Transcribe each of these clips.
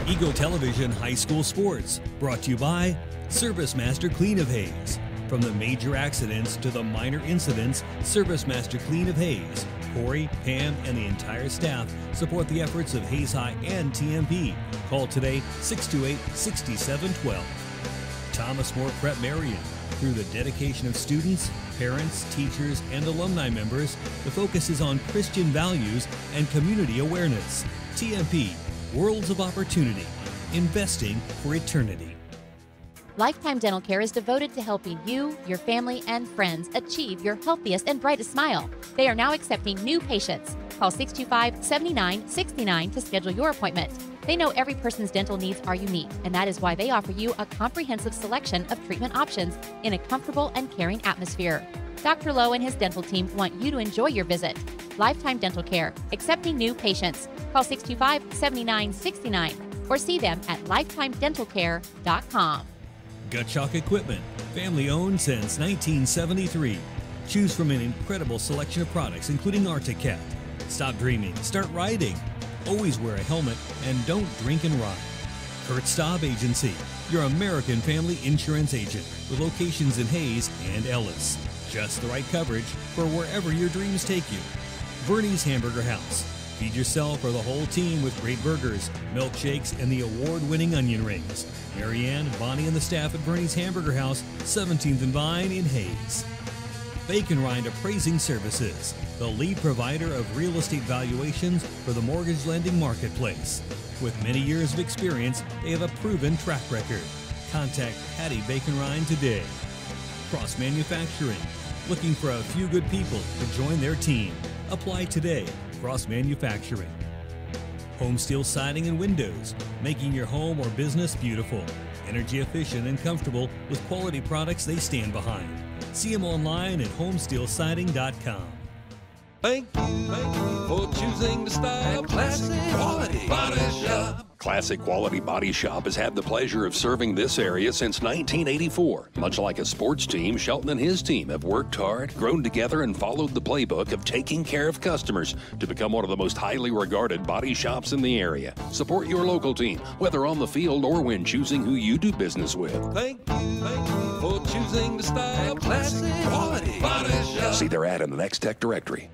Eagle Television High School Sports, brought to you by Service Master Clean of Hayes. From the major accidents to the minor incidents, Service Master Clean of Hayes. Corey, Pam, and the entire staff support the efforts of Hayes High and TMP. Call today 628-6712. Thomas More Prep Marion. Through the dedication of students, parents, teachers, and alumni members, the focus is on Christian values and community awareness. TMP, Worlds of Opportunity, investing for eternity. Lifetime Dental Care is devoted to helping you, your family, and friends achieve your healthiest and brightest smile. They are now accepting new patients. Call 625-7969 to schedule your appointment. They know every person's dental needs are unique, and that is why they offer you a comprehensive selection of treatment options in a comfortable and caring atmosphere. Dr. Lowe and his dental team want you to enjoy your visit. Lifetime Dental Care, accepting new patients. Call 625-7969 or see them at lifetimedentalcare.com. Gutshock Equipment, family owned since 1973. Choose from an incredible selection of products, including Arctic Cat. Stop dreaming, start riding. Always wear a helmet and don't drink and ride. Kurt Staub Agency, your American family insurance agent with locations in Hayes and Ellis. Just the right coverage for wherever your dreams take you. Bernie's Hamburger House. Feed yourself or the whole team with great burgers, milkshakes, and the award-winning onion rings. Marianne, Bonnie, and the staff at Bernie's Hamburger House, 17th and Vine in Hayes. Bacon Rind Appraising Services, the lead provider of real estate valuations for the mortgage lending marketplace. With many years of experience, they have a proven track record. Contact Patty Bacon Rind today. Cross Manufacturing, looking for a few good people to join their team. Apply today. Cross Manufacturing. Home Steel Siding and Windows, making your home or business beautiful, energy efficient and comfortable with quality products they stand behind. See them online at homesteelsiding.com. Thank you for choosing to style Classic Quality Body Shop. Classic Quality Body Shop has had the pleasure of serving this area since 1984. Much like a sports team, Shelton and his team have worked hard, grown together, and followed the playbook of taking care of customers to become one of the most highly regarded body shops in the area. Support your local team, whether on the field or when choosing who you do business with. Thank you for choosing to style Classic Quality Body Shop. See their ad in the Next Tech directory.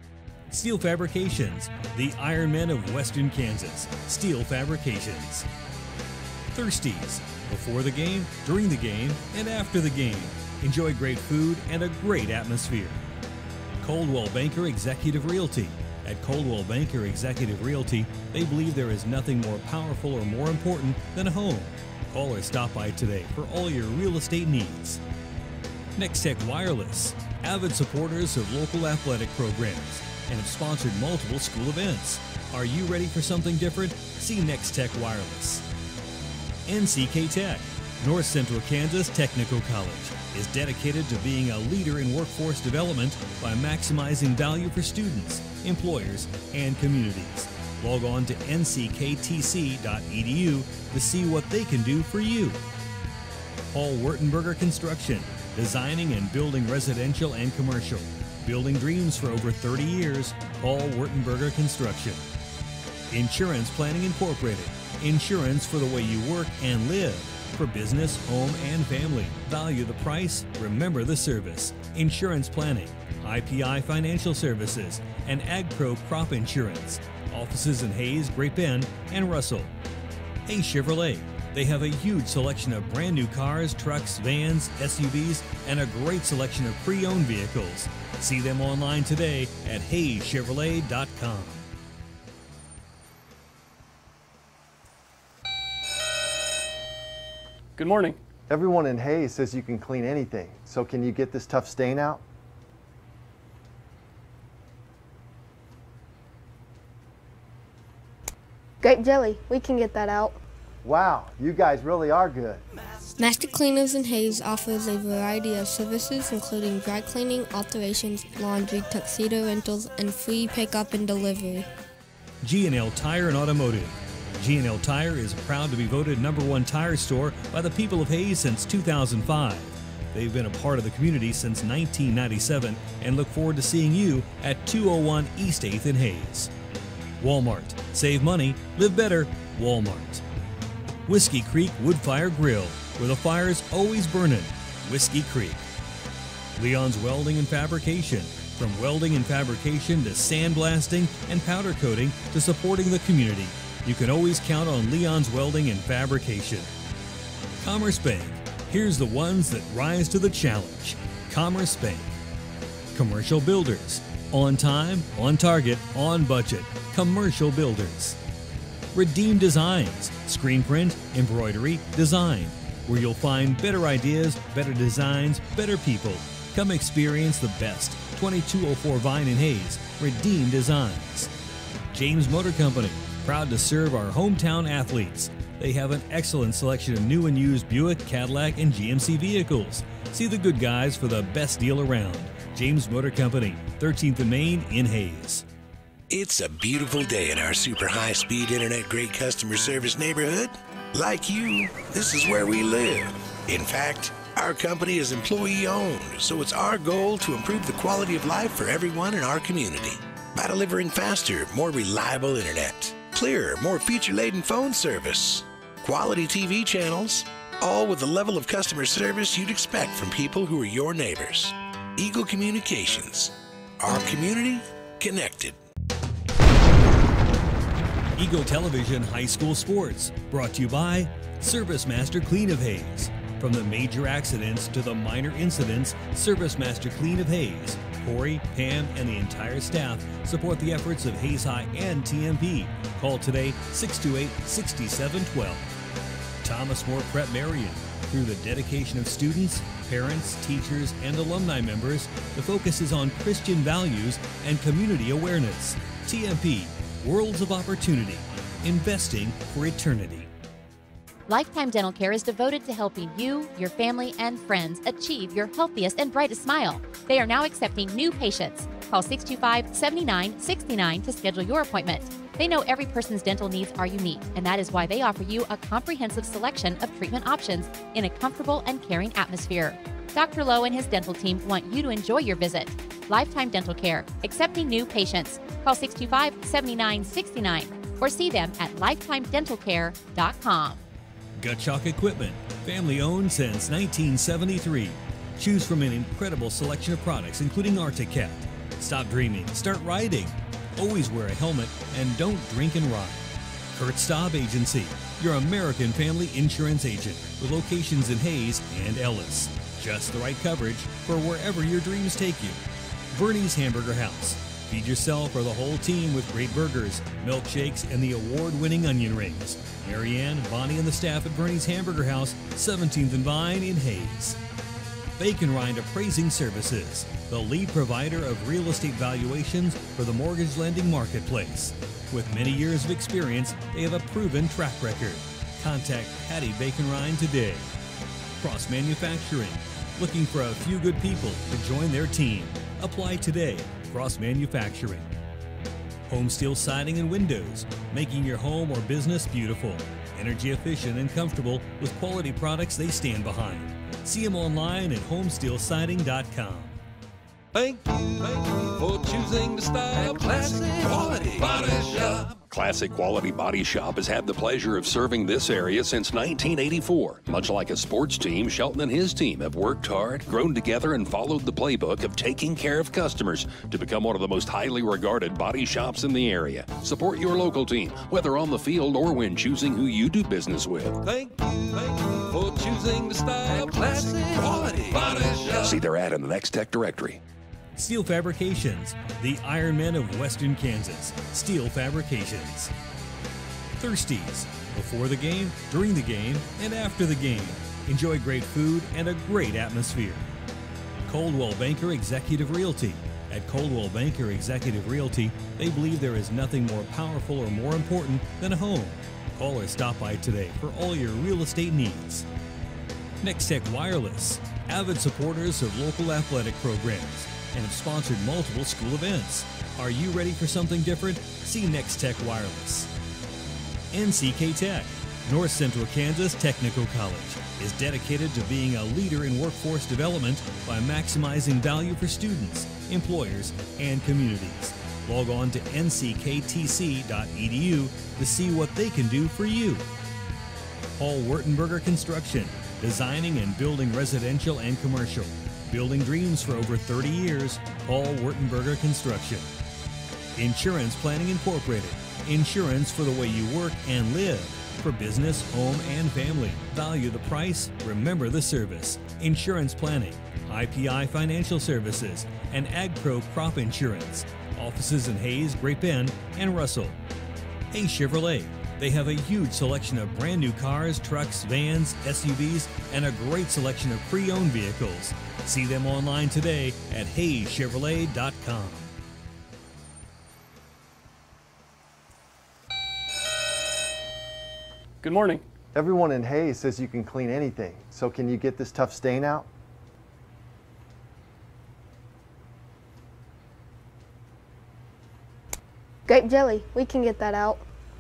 Steel Fabrications, the Iron Men of Western Kansas. Steel Fabrications. Thirsties, before the game, during the game, and after the game. Enjoy great food and a great atmosphere. Coldwell Banker Executive Realty. At Coldwell Banker Executive Realty, they believe there is nothing more powerful or more important than a home. Call or stop by today for all your real estate needs. Next Tech Wireless, avid supporters of local athletic programs, and have sponsored multiple school events. Are you ready for something different? See Next Tech Wireless. NCK Tech, North Central Kansas Technical College, is dedicated to being a leader in workforce development by maximizing value for students, employers, and communities. Log on to ncktc.edu to see what they can do for you. Paul Wertenberger Construction, designing and building residential and commercial. Building dreams for over 30 years, Paul Wertenberger Construction. Insurance Planning Incorporated, insurance for the way you work and live. For business, home, and family. Value the price, remember the service. Insurance Planning, IPI Financial Services, and AgPro Crop Insurance. Offices in Hayes, Great Bend, and Russell. Hayes Chevrolet. They have a huge selection of brand new cars, trucks, vans, SUVs, and a great selection of pre-owned vehicles. See them online today at HayesChevrolet.com. Good morning. Everyone in Hayes says you can clean anything, so can you get this tough stain out? Grape jelly, we can get that out. Wow, you guys really are good. Master Cleaners in Hayes offers a variety of services including dry cleaning, alterations, laundry, tuxedo rentals, and free pickup and delivery. G&L Tire and Automotive. G&L Tire is proud to be voted #1 tire store by the people of Hayes since 2005. They've been a part of the community since 1997 and look forward to seeing you at 201 East 8th in Hayes. Walmart. Save money, live better, Walmart. Whiskey Creek Wood Fire Grill, where the fire's always burning. Whiskey Creek. Leon's Welding and Fabrication. From welding and fabrication to sandblasting and powder coating to supporting the community, you can always count on Leon's Welding and Fabrication. Commerce Bank. Here's the ones that rise to the challenge. Commerce Bank. Commercial Builders. On time, on target, on budget. Commercial Builders. Redeem Designs. Screen print, embroidery, design. Where you'll find better ideas, better designs, better people. Come experience the best. 2204 Vine and Hayes. Redeem Designs. James Motor Company. Proud to serve our hometown athletes. They have an excellent selection of new and used Buick, Cadillac, and GMC vehicles. See the good guys for the best deal around. James Motor Company, 13th and Main in Hayes. It's a beautiful day in our super high-speed internet great customer service neighborhood. Like you, this is where we live. In fact, our company is employee-owned, so it's our goal to improve the quality of life for everyone in our community by delivering faster, more reliable internet, clearer, more feature-laden phone service, quality TV channels, all with the level of customer service you'd expect from people who are your neighbors. Eagle Communications. Our community connected. Eagle Television High School Sports, brought to you by Service Master Clean of Hayes. From the major accidents to the minor incidents, Service Master Clean of Hayes. Corey, Pam, and the entire staff support the efforts of Hayes High and TMP. Call today 628-6712. Thomas More Prep Marion. Through the dedication of students, parents, teachers, and alumni members, the focus is on Christian values and community awareness. TMP, Worlds of Opportunity, investing for eternity. Lifetime Dental Care is devoted to helping you, your family, and friends achieve your healthiest and brightest smile. They are now accepting new patients. Call 625-7969 to schedule your appointment. They know every person's dental needs are unique, and that is why they offer you a comprehensive selection of treatment options in a comfortable and caring atmosphere. Dr. Lowe and his dental team want you to enjoy your visit. Lifetime Dental Care, accepting new patients. Call 625-7969 or see them at lifetimedentalcare.com. Gutchalk Equipment, family owned since 1973. Choose from an incredible selection of products, including Arctic Cat. Stop dreaming, start riding. Always wear a helmet and don't drink and ride. Kurt Staub Agency, your American family insurance agent with locations in Hayes and Ellis. Just the right coverage for wherever your dreams take you. Bernie's Hamburger House. Feed yourself or the whole team with great burgers, milkshakes, and the award-winning onion rings. Marianne, Bonnie, and the staff at Bernie's Hamburger House, 17th and Vine in Hayes. Bacon Rind Appraising Services, the lead provider of real estate valuations for the mortgage lending marketplace. With many years of experience, they have a proven track record. Contact Patty Bacon Rind today. Cross Manufacturing, looking for a few good people to join their team. Apply today. Cross Manufacturing. Home Steel Siding and Windows, making your home or business beautiful, energy efficient and comfortable with quality products they stand behind. See them online at homesteelsiding.com. Thank you for choosing to style Classic Quality Body Shop. Classic Quality Body Shop has had the pleasure of serving this area since 1984. Much like a sports team, Shelton and his team have worked hard, grown together, and followed the playbook of taking care of customers to become one of the most highly regarded body shops in the area. Support your local team, whether on the field or when choosing who you do business with. Thank you for choosing to style Classic Quality Body Shop. See their ad in the Next Tech directory. Steel Fabrications, the Iron Men of Western Kansas. Steel Fabrications. Thirsties, before the game, during the game, and after the game. Enjoy great food and a great atmosphere. Coldwell Banker Executive Realty. At Coldwell Banker Executive Realty, they believe there is nothing more powerful or more important than a home. Call or stop by today for all your real estate needs. Next Tech Wireless, avid supporters of local athletic programs, and have sponsored multiple school events. Are you ready for something different? See Next Tech Wireless. NCK Tech, North Central Kansas Technical College, is dedicated to being a leader in workforce development by maximizing value for students, employers, and communities. Log on to ncktc.edu to see what they can do for you. Paul Wurtenberger Construction, designing and building residential and commercial. Building dreams for over 30 years, Paul Wurtenberger Construction. Insurance Planning Incorporated, insurance for the way you work and live. For business, home, and family. Value the price, remember the service. Insurance Planning, IPI Financial Services, and AgPro Crop Insurance. Offices in Hayes, Great Bend, and Russell. Hayes Chevrolet. They have a huge selection of brand new cars, trucks, vans, SUVs, and a great selection of pre-owned vehicles. See them online today at HayesChevrolet.com. Good morning. Everyone in Hayes says you can clean anything, so can you get this tough stain out? Grape jelly, we can get that out.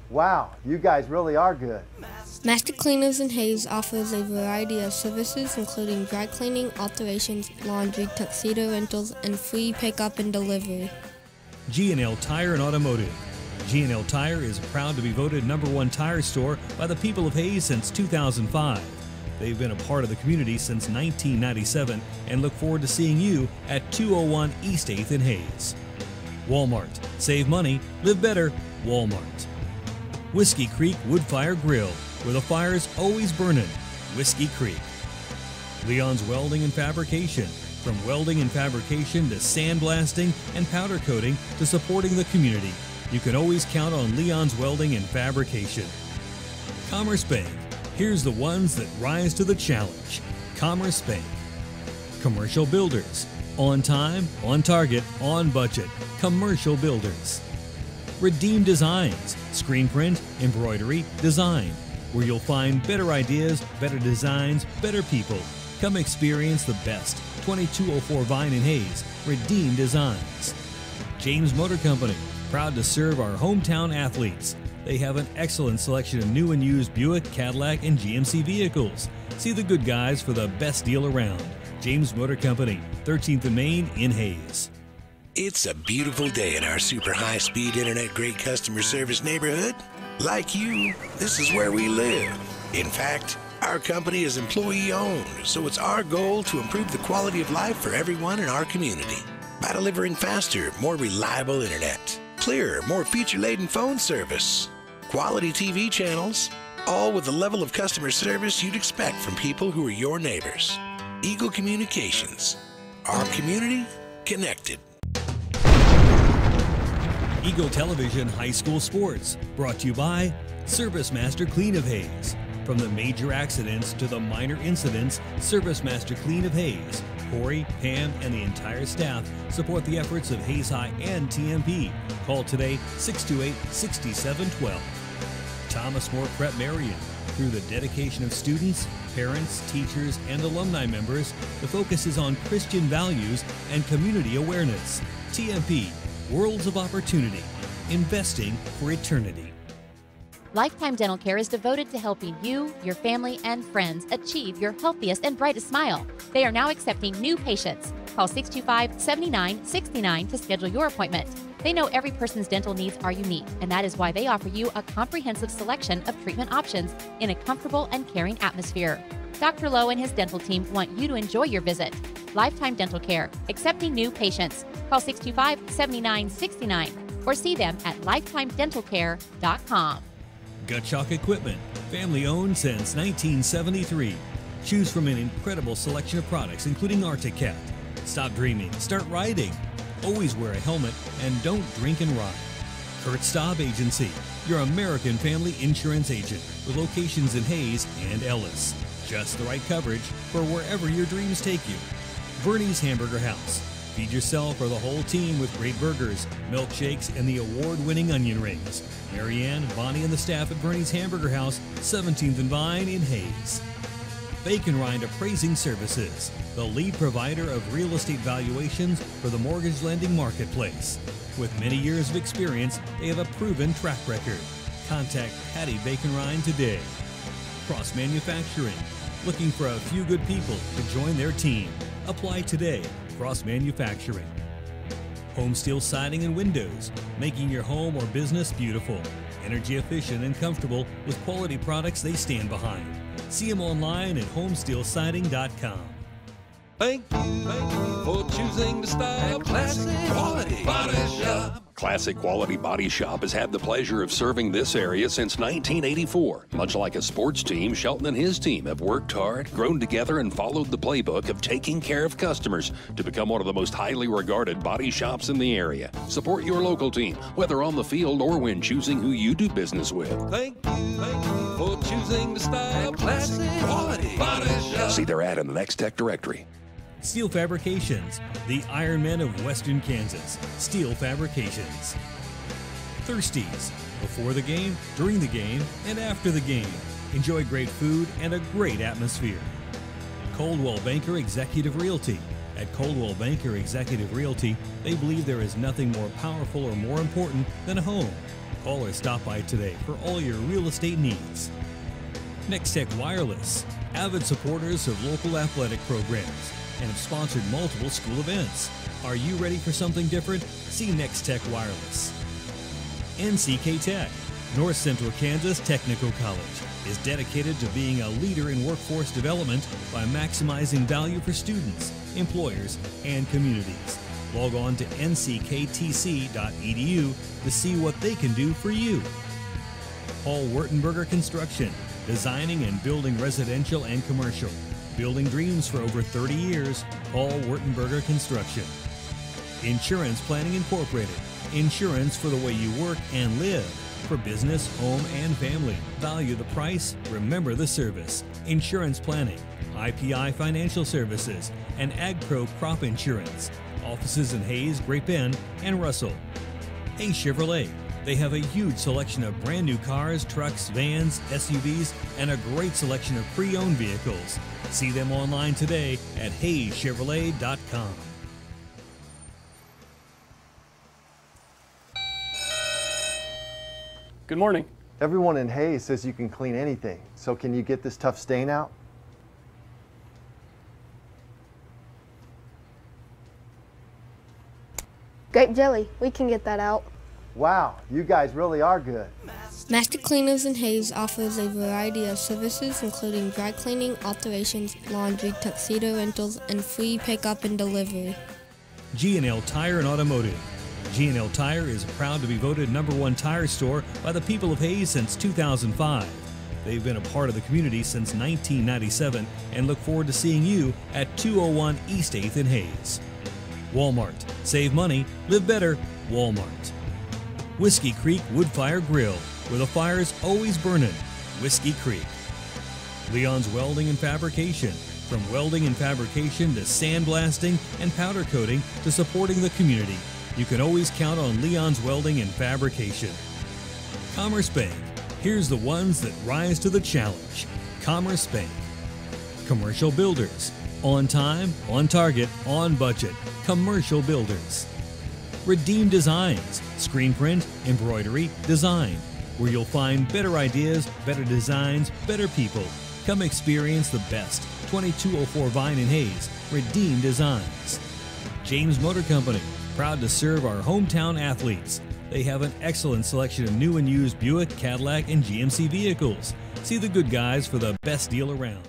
Wow, you guys really are good. Master Cleaners in Hayes offers a variety of services including dry cleaning, alterations, laundry, tuxedo rentals, and free pickup and delivery. G&L Tire and Automotive. G&L Tire is proud to be voted #1 tire store by the people of Hayes since 2005. They've been a part of the community since 1997 and look forward to seeing you at 201 East 8th in Hayes. Walmart. Save money, live better, Walmart. Whiskey Creek Woodfire Grill, where the fire's always burning, Whiskey Creek. Leon's Welding and Fabrication. From welding and fabrication to sandblasting and powder coating to supporting the community, you can always count on Leon's Welding and Fabrication. Commerce Bank. Here's the ones that rise to the challenge. Commerce Bank. Commercial Builders. On time, on target, on budget. Commercial Builders. Redeem Designs. Screen print, embroidery, design. Where you'll find better ideas, better designs, better people. Come experience the best. 2204 Vine in Hayes. Redeem Designs. James Motor Company. Proud to serve our hometown athletes. They have an excellent selection of new and used Buick, Cadillac, and GMC vehicles. See the good guys for the best deal around. James Motor Company, 13th and Main in Hayes. It's a beautiful day in our super high-speed internet great customer service neighborhood. Like you, this is where we live. In fact, our company is employee-owned, so it's our goal to improve the quality of life for everyone in our community by delivering faster, more reliable internet, clearer, more feature-laden phone service, quality TV channels, all with the level of customer service you'd expect from people who are your neighbors. Eagle Communications. Our community connected. Eagle Television High School Sports, brought to you by Service Master Clean of Hayes. From the major accidents to the minor incidents, Service Master Clean of Hayes. Corey, Pam, and the entire staff support the efforts of Hayes High and TMP. Call today 628-6712. Thomas More Prep Marion. Through the dedication of students, parents, teachers, and alumni members, the focus is on Christian values and community awareness. TMP, Worlds of Opportunity, investing for eternity. Lifetime Dental Care is devoted to helping you, your family, and friends achieve your healthiest and brightest smile. They are now accepting new patients. Call 625-7969 to schedule your appointment. They know every person's dental needs are unique, and that is why they offer you a comprehensive selection of treatment options in a comfortable and caring atmosphere. Dr. Lowe and his dental team want you to enjoy your visit. Lifetime Dental Care, accepting new patients. Call 625-7969 or see them at lifetimedentalcare.com. Gutschok Equipment, family owned since 1973. Choose from an incredible selection of products, including Arctic Cat. Stop dreaming, start riding. Always wear a helmet and don't drink and ride. Kurt Staub Agency, your American family insurance agent with locations in Hayes and Ellis. Just the right coverage for wherever your dreams take you. Bernie's Hamburger House. Feed yourself or the whole team with great burgers, milkshakes, and the award-winning onion rings. Marianne, Bonnie, and the staff at Bernie's Hamburger House, 17th and Vine in Hayes. Bacon Rind Appraising Services, the lead provider of real estate valuations for the mortgage lending marketplace. With many years of experience, they have a proven track record. Contact Patty Bacon Rind today. Cross Manufacturing, looking for a few good people to join their team. Apply today. Cross Manufacturing. Home Steel Siding and Windows, making your home or business beautiful. Energy efficient and comfortable with quality products they stand behind. See them online at homesteelsiding.com. Thank you for choosing to style Classic Quality Body Shop. Classic Quality Body Shop has had the pleasure of serving this area since 1984. Much like a sports team, Shelton and his team have worked hard, grown together, and followed the playbook of taking care of customers to become one of the most highly regarded body shops in the area. Support your local team, whether on the field or when choosing who you do business with. Thank you for choosing to style Classic Quality Body Shop. See their ad in the Next Tech directory. Steel Fabrications, the Iron Men of Western Kansas. Steel Fabrications. Thirsties, before the game, during the game, and after the game. Enjoy great food and a great atmosphere. Coldwell Banker Executive Realty. At Coldwell Banker Executive Realty, they believe there is nothing more powerful or more important than a home. Call or stop by today for all your real estate needs. Next Tech Wireless, avid supporters of local athletic programs, and have sponsored multiple school events. Are you ready for something different? See Next Tech Wireless. NCK Tech, North Central Kansas Technical College, is dedicated to being a leader in workforce development by maximizing value for students, employers, and communities. Log on to ncktc.edu to see what they can do for you. Paul Wertenberger Construction, designing and building residential and commercial. Building dreams for over 30 years, Paul Wertenberger Construction. Insurance Planning Incorporated. Insurance for the way you work and live. For business, home, and family. Value the price, remember the service. Insurance Planning, IPI Financial Services, and AgPro Crop Insurance. Offices in Hayes, Great Bend, and Russell. Hayes Chevrolet. They have a huge selection of brand new cars, trucks, vans, SUVs, and a great selection of pre-owned vehicles. See them online today at HayesChevrolet.com. Good morning. Everyone in Hayes says you can clean anything. So can you get this tough stain out? Grape jelly, we can get that out. Wow, you guys really are good. Master Cleaners in Hayes offers a variety of services including dry cleaning, alterations, laundry, tuxedo rentals, and free pickup and delivery. G&L Tire and Automotive. G&L Tire is proud to be voted #1 tire store by the people of Hayes since 2005. They've been a part of the community since 1997 and look forward to seeing you at 201 East 8th in Hayes. Walmart. Save money, live better, Walmart. Whiskey Creek Wood Fire Grill, where the fire's always burning. Whiskey Creek. Leon's Welding and Fabrication. From welding and fabrication to sandblasting and powder coating to supporting the community, you can always count on Leon's Welding and Fabrication. Commerce Bank. Here's the ones that rise to the challenge. Commerce Bank. Commercial Builders. On time, on target, on budget. Commercial Builders. Redeem Designs, screen print, embroidery, design, where you'll find better ideas, better designs, better people. Come experience the best. 2204 Vine in Hayes, Redeem Designs. James Motor Company, proud to serve our hometown athletes. They have an excellent selection of new and used Buick, Cadillac, and GMC vehicles. See the good guys for the best deal around.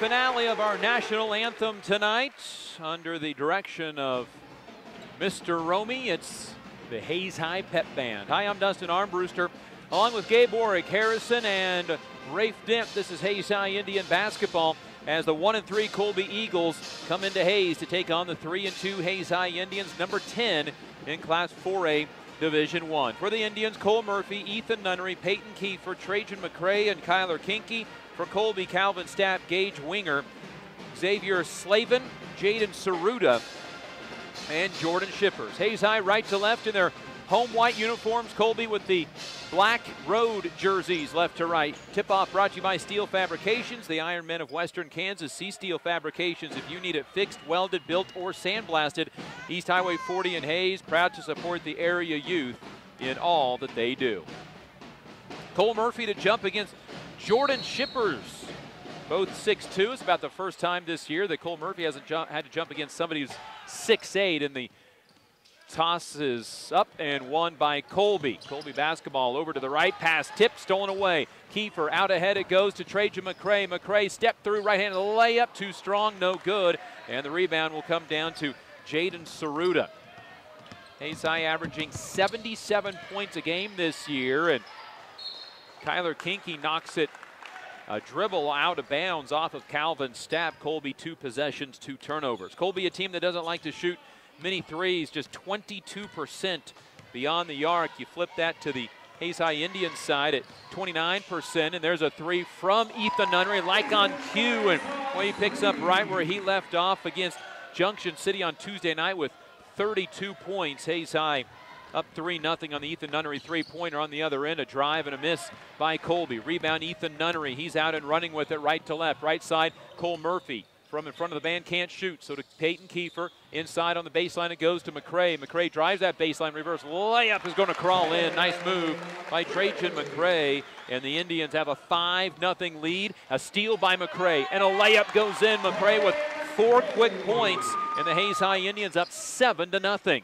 finale of our national anthem tonight under the direction of Mr. Romy. It's the Hayes High Pep Band. Hi, I'm Dustin Armbruster, along with Gabe Warwick, Harrison, and Rafe Dimp. This is Hayes High Indian basketball as the 1-3 Colby Eagles come into Hayes to take on the 3-2 Hayes High Indians, number 10 in Class 4A Division I. For the Indians, Cole Murphy, Ethan Nunnery, Peyton Kiefer, Trajan McCray, and Kyler Kinke. For Colby, Calvin Stapp, Gage Winger, Xavier Slavin, Jaden Saruda, and Jordan Shippers. Hayes High right to left in their home white uniforms. Colby with the black road jerseys left to right. Tip-off brought to you by Steel Fabrications, the Iron Men of Western Kansas. See Steel Fabrications if you need it fixed, welded, built, or sandblasted. East Highway 40 in Hayes, proud to support the area youth in all that they do. Cole Murphy to jump against Jordan Shippers. Both 6'2". It's about the first time this year that Cole Murphy hasn't had to jump against somebody who's 6'8", and the toss is up and won by Colby. Colby basketball over to the right, pass tip, stolen away. Kiefer out ahead, it goes to Trajan McCray. McCray step through, right-handed layup, too strong, no good. And the rebound will come down to Jaden Saruda. Hayes High averaging 77 points a game this year, and Kyler Kinke knocks it a dribble out of bounds off of Calvin Stapp. Colby 2 possessions, 2 turnovers. Colby, a team that doesn't like to shoot many threes, just 22% beyond the arc. You flip that to the Hayes High Indians side at 29%, and there's a 3 from Ethan Nunnery, like on cue, and well, he picks up right where he left off against Junction City on Tuesday night with 32 points. Hayes High up 3-0 on the Ethan Nunnery three-pointer. On the other end, a drive and a miss by Colby. Rebound, Ethan Nunnery. He's out and running with it right to left. Right side, Cole Murphy from in front of the band, can't shoot. So to Peyton Kiefer. Inside on the baseline, it goes to McCray. McCray drives that baseline. Reverse layup is going to crawl in. Nice move by Trajan McCray. And the Indians have a 5-0 lead. A steal by McCray. And a layup goes in. McCray with 4 quick points. And the Hayes High Indians up 7-0.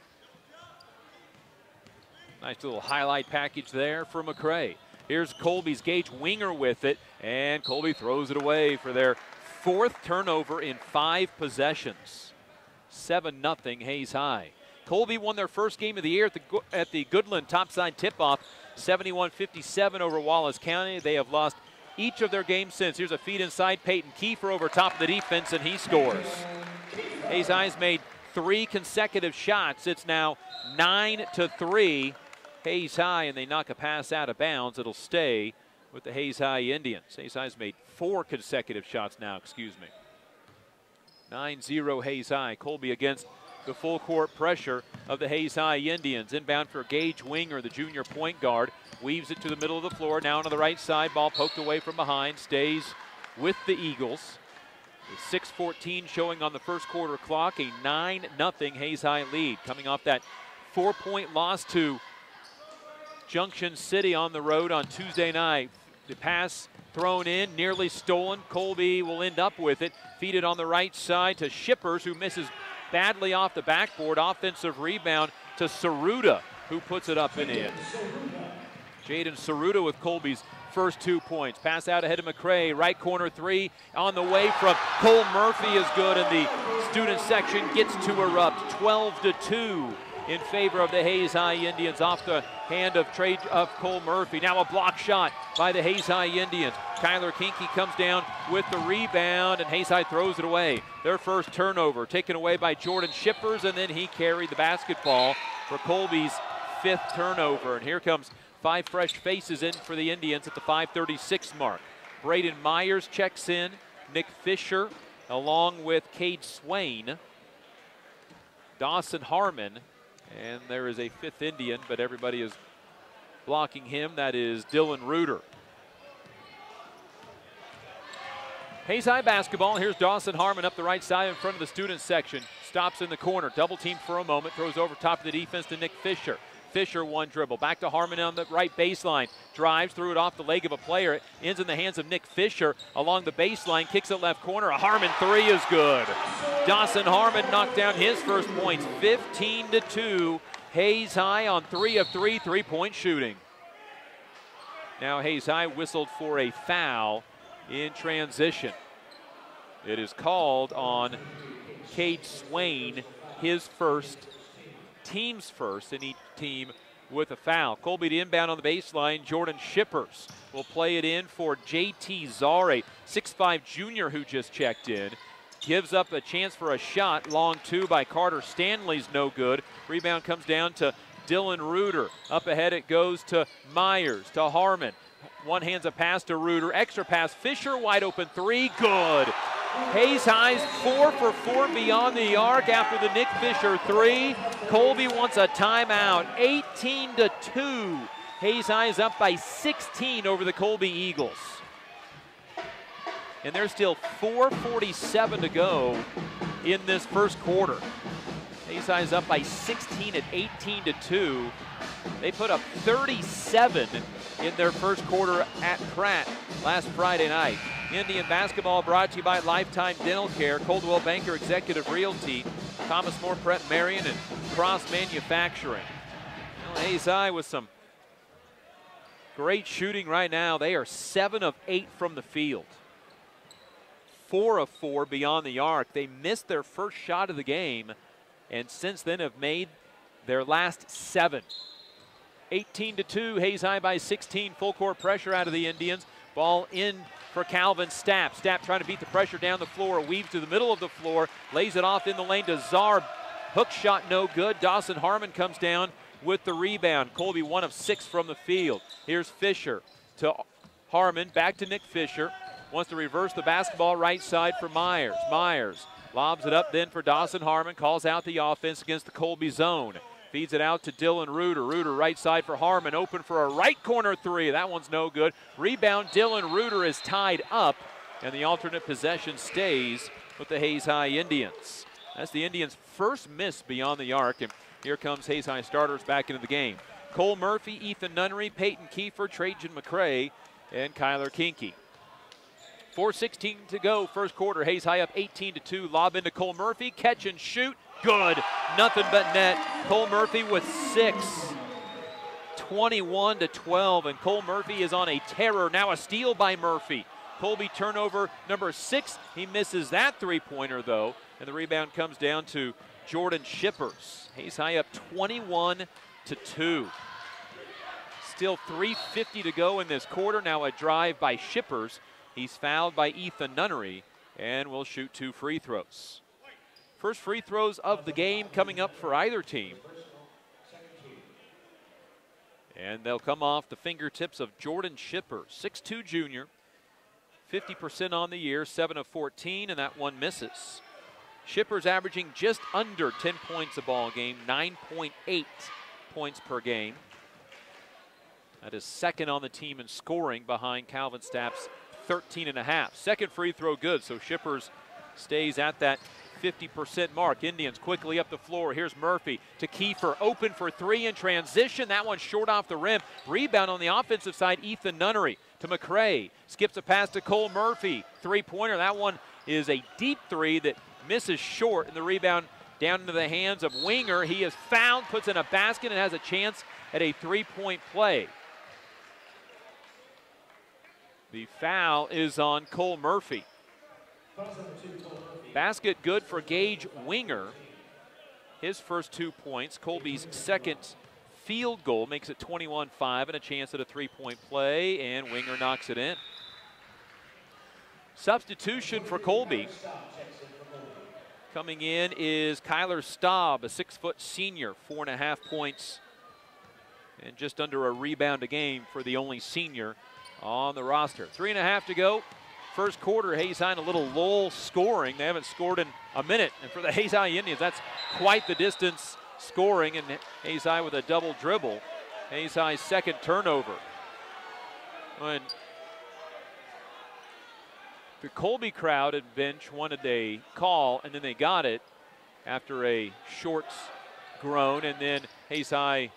Nice little highlight package there for McCray. Here's Colby's Gage Winger with it, and Colby throws it away for their 4th turnover in 5 possessions. 7-0 Hayes High. Colby won their first game of the year at the Goodland topside tip-off, 71-57 over Wallace County. They have lost each of their games since. Here's a feed inside, Peyton Kiefer over top of the defense, and he scores. Hayes High's made 3 consecutive shots. It's now 9-3. Hayes High, and they knock a pass out of bounds. It'll stay with the Hayes High Indians. Hayes High's made 4 consecutive shots now, 9-0 Hayes High. Colby against the full court pressure of the Hayes High Indians. Inbound for Gage Winger, the junior point guard. Weaves it to the middle of the floor. Now on the right side, ball poked away from behind. Stays with the Eagles. With 6:14 showing on the first quarter clock, a 9-0 Hayes High lead. Coming off that 4-point loss to Junction City on the road on Tuesday night. The pass thrown in, nearly stolen. Colby will end up with it. Feed it on the right side to Shippers, who misses badly off the backboard. Offensive rebound to Saruda, who puts it up and in. Jaden Saruda with Colby's first 2 points. Pass out ahead of McCray. Right corner 3 on the way from Cole Murphy is good, and the student section gets to erupt. 12-2 in favor of the Hayes High Indians off the hand of Cole Murphy. Now a block shot by the Hayes High Indians. Kyler Kinke comes down with the rebound, and Hayes High throws it away. Their first turnover taken away by Jordan Shippers, and then he carried the basketball for Colby's 5th turnover. And here comes 5 fresh faces in for the Indians at the 5:36 mark. Braden Myers checks in. Nick Fisher along with Cade Swain. Dawson Harmon. And there is a 5th Indian, but everybody is blocking him. That is Dylan Reuter. Hayes High basketball. Here's Dawson Harmon up the right side in front of the student section. Stops in the corner. Double team for a moment. Throws over top of the defense to Nick Fisher. Fisher one dribble. Back to Harmon on the right baseline. Drives, threw it off the leg of a player. It ends in the hands of Nick Fisher along the baseline. Kicks it left corner. A Harmon 3 is good. Dawson Harmon knocked down his first points. 15-2. Hayes High on 3 of 3 3-point shooting. Now Hayes High whistled for a foul in transition. It is called on Cade Swain, his first, team's first, in each team with a foul. Colby to inbound on the baseline. Jordan Shippers will play it in for J.T. Zare, 6'5 junior who just checked in. Gives up a chance for a shot. Long two by Carter Stanley's no good. Rebound comes down to Dylan Reuter. Up ahead it goes to Myers, to Harmon. One hands a pass to Reuter. Extra pass. Fisher wide open three. Good. Hayes High's 4 for 4 beyond the arc after the Nick Fisher three. Colby wants a timeout. 18-2. Hayes High is up by 16 over the Colby Eagles. And there's still 4:47 to go in this first quarter. Hayes High is up by 16 at 18-2. They put up 37 in their first quarter at Pratt last Friday night. Indian basketball brought to you by Lifetime Dental Care, Coldwell Banker Executive Realty, Thomas More Pratt Marion, and Cross Manufacturing. Well, Hayes High with some great shooting right now. They are 7 of 8 from the field. 4 of 4 beyond the arc. They missed their first shot of the game, and since then have made their last 7. 18-2, Hayes High by 16. Full court pressure out of the Indians. Ball in for Calvin Stapp. Stapp trying to beat the pressure down the floor. Weaves to the middle of the floor. Lays it off in the lane to Czar. Hook shot no good. Dawson Harmon comes down with the rebound. Colby 1 of 6 from the field. Here's Fisher to Harmon. Back to Nick Fisher. Wants to reverse the basketball right side for Myers. Myers lobs it up then for Dawson Harmon. Calls out the offense against the Colby zone. Feeds it out to Dylan Reuter. Reuter right side for Harmon. Open for a right corner three. That one's no good. Rebound. Dylan Reuter is tied up. And the alternate possession stays with the Hayes High Indians. That's the Indians' first miss beyond the arc. And here comes Hayes High starters back into the game. Cole Murphy, Ethan Nunnery, Peyton Kiefer, Trajan McCray, and Kyler Kinky. 4:16 to go, first quarter. Hayes High up 18-2. Lob into Cole Murphy. Catch and shoot. Good. Nothing but net. Cole Murphy with 6. 21-12. And Cole Murphy is on a terror. Now a steal by Murphy. Colby turnover number 6. He misses that three-pointer, though. And the rebound comes down to Jordan Shippers. Hayes High up 21-2. Still 3:50 to go in this quarter. Now a drive by Shippers. He's fouled by Ethan Nunnery and will shoot 2 free throws. First free throws of the game coming up for either team. And they'll come off the fingertips of Jordan Shippers, 6'2 junior, 50% on the year, 7 of 14, and that one misses. Shippers averaging just under 10 points a ball game, 9.8 points per game. That is second on the team in scoring behind Calvin Stapp's 13.5. Second free throw good, so Shippers stays at that 50% mark. Indians quickly up the floor. Here's Murphy to Kiefer, open for 3 in transition. That one short off the rim. Rebound on the offensive side, Ethan Nunnery to McCray. Skips a pass to Cole Murphy. Three-pointer. That one is a deep 3 that misses short, and the rebound down into the hands of Winger. He is fouled, puts in a basket, and has a chance at a 3-point play. The foul is on Cole Murphy. Basket good for Gage Winger. His first 2 points. Colby's second field goal makes it 21-5 and a chance at a 3-point play, and Winger knocks it in. Substitution for Colby. Coming in is Kyler Staub, a 6-foot senior, 4.5 points and just under a rebound a game for the only senior on the roster. 3.5 to go. First quarter, Hayes High in a little lull scoring. They haven't scored in a minute. And for the Hayes High Indians, that's quite the distance scoring. And Hayes High with a double dribble. Hayes High's second turnover. And the Colby crowd at bench wanted a call, and then they got it after a Shorts groan. And then Hayes High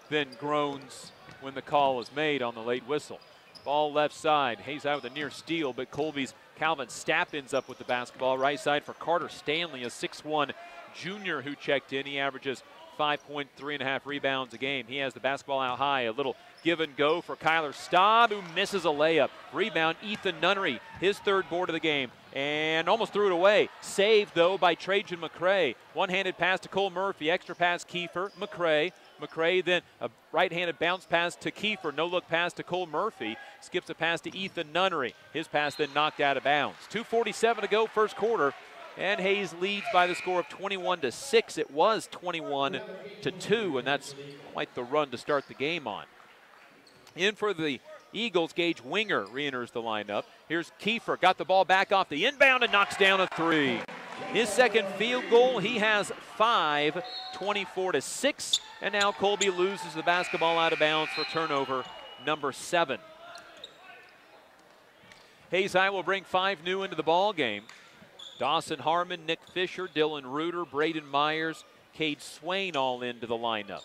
then groans when the call is made on the late whistle. Ball left side. Hayes High with a near steal, but Colby's Calvin Stapp ends up with the basketball. Right side for Carter Stanley, a 6'1 junior who checked in. He averages 5.3 rebounds a game. He has the basketball out high. A little give and go for Kyler Staub, who misses a layup. Rebound, Ethan Nunnery, his third board of the game, and almost threw it away. Saved, though, by Trajan McCray. One-handed pass to Cole Murphy, extra pass Kiefer, McCray. McCray then a right-handed bounce pass to Kiefer, no-look pass to Cole Murphy. Skips a pass to Ethan Nunnery. His pass then knocked out of bounds. 2:47 to go, first quarter. And Hayes leads by the score of 21-6. It was 21-2, and that's quite the run to start the game on. In for the Eagles, Gage Winger re-enters the lineup. Here's Kiefer, got the ball back off the inbound and knocks down a three. His second field goal, he has 5, 24-6, and now Colby loses the basketball out of bounds for turnover number 7. Hayes High will bring 5 new into the ball game. Dawson Harmon, Nick Fisher, Dylan Reuter, Braden Myers, Cade Swain all into the lineup.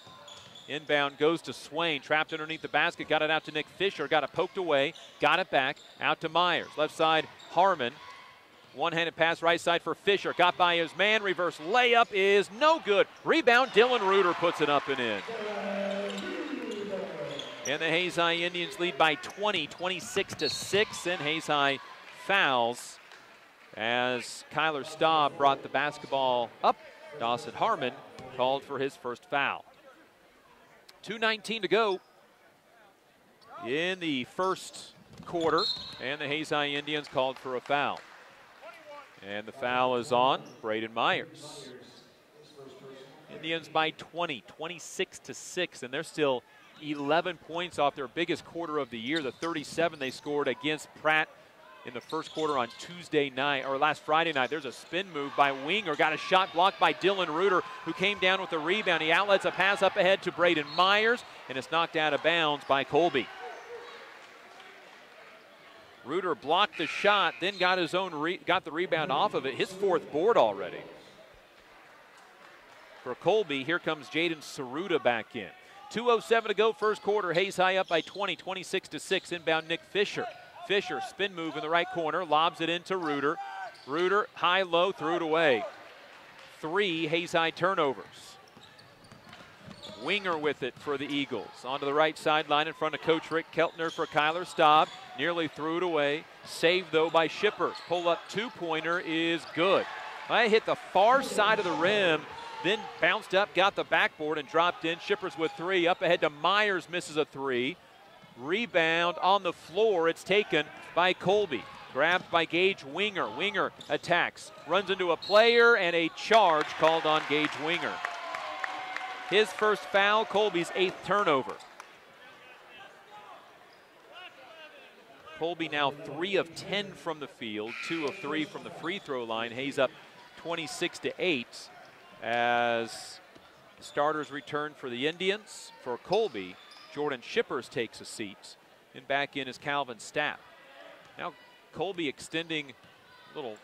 Inbound goes to Swain, trapped underneath the basket, got it out to Nick Fisher, got it poked away, got it back, out to Myers. Left side, Harmon. One-handed pass right side for Fisher, got by his man, reverse layup is no good. Rebound, Dylan Reuter puts it up and in. And the Hayes High Indians lead by 20, 26-6, and Hayes High fouls as Kyler Staub brought the basketball up. Dawson Harmon called for his first foul. 2:19 to go in the first quarter, and the Hayes High Indians called for a foul. And the foul is on Braden Myers. Indians by 20, 26-6, and they're still 11 points off their biggest quarter of the year, the 37 they scored against Pratt in the first quarter on Tuesday night, or last Friday night. There's a spin move by Winger, got a shot blocked by Dylan Reuter, who came down with the rebound. He outlets a pass up ahead to Braden Myers, and it's knocked out of bounds by Colby. Reuter blocked the shot, then got his own got the rebound off of it. His fourth board already. For Colby, here comes Jaden Saruta back in. 2:07 to go, first quarter. Hayes High up by 20, 26-6. Inbound Nick Fisher. Fisher, spin move in the right corner, lobs it into Reuter. Reuter, high-low, threw it away. 3 Hayes High turnovers. Winger with it for the Eagles. Onto the right sideline in front of Coach Rick Keltner for Kyler Staub. Nearly threw it away. Saved, though, by Shippers. Pull-up two-pointer is good. I hit the far side of the rim, then bounced up, got the backboard, and dropped in. Shippers with 3. Up ahead to Myers, misses a 3. Rebound on the floor. It's taken by Colby. Grabbed by Gage Winger. Winger attacks. Runs into a player, and a charge called on Gage Winger. His first foul, Colby's 8th turnover. Colby now 3 of 10 from the field, 2 of 3 from the free throw line. Hayes up 26-8 as starters return for the Indians. For Colby, Jordan Shippers takes a seat, and back in is Calvin Stapp. Now Colby extending a little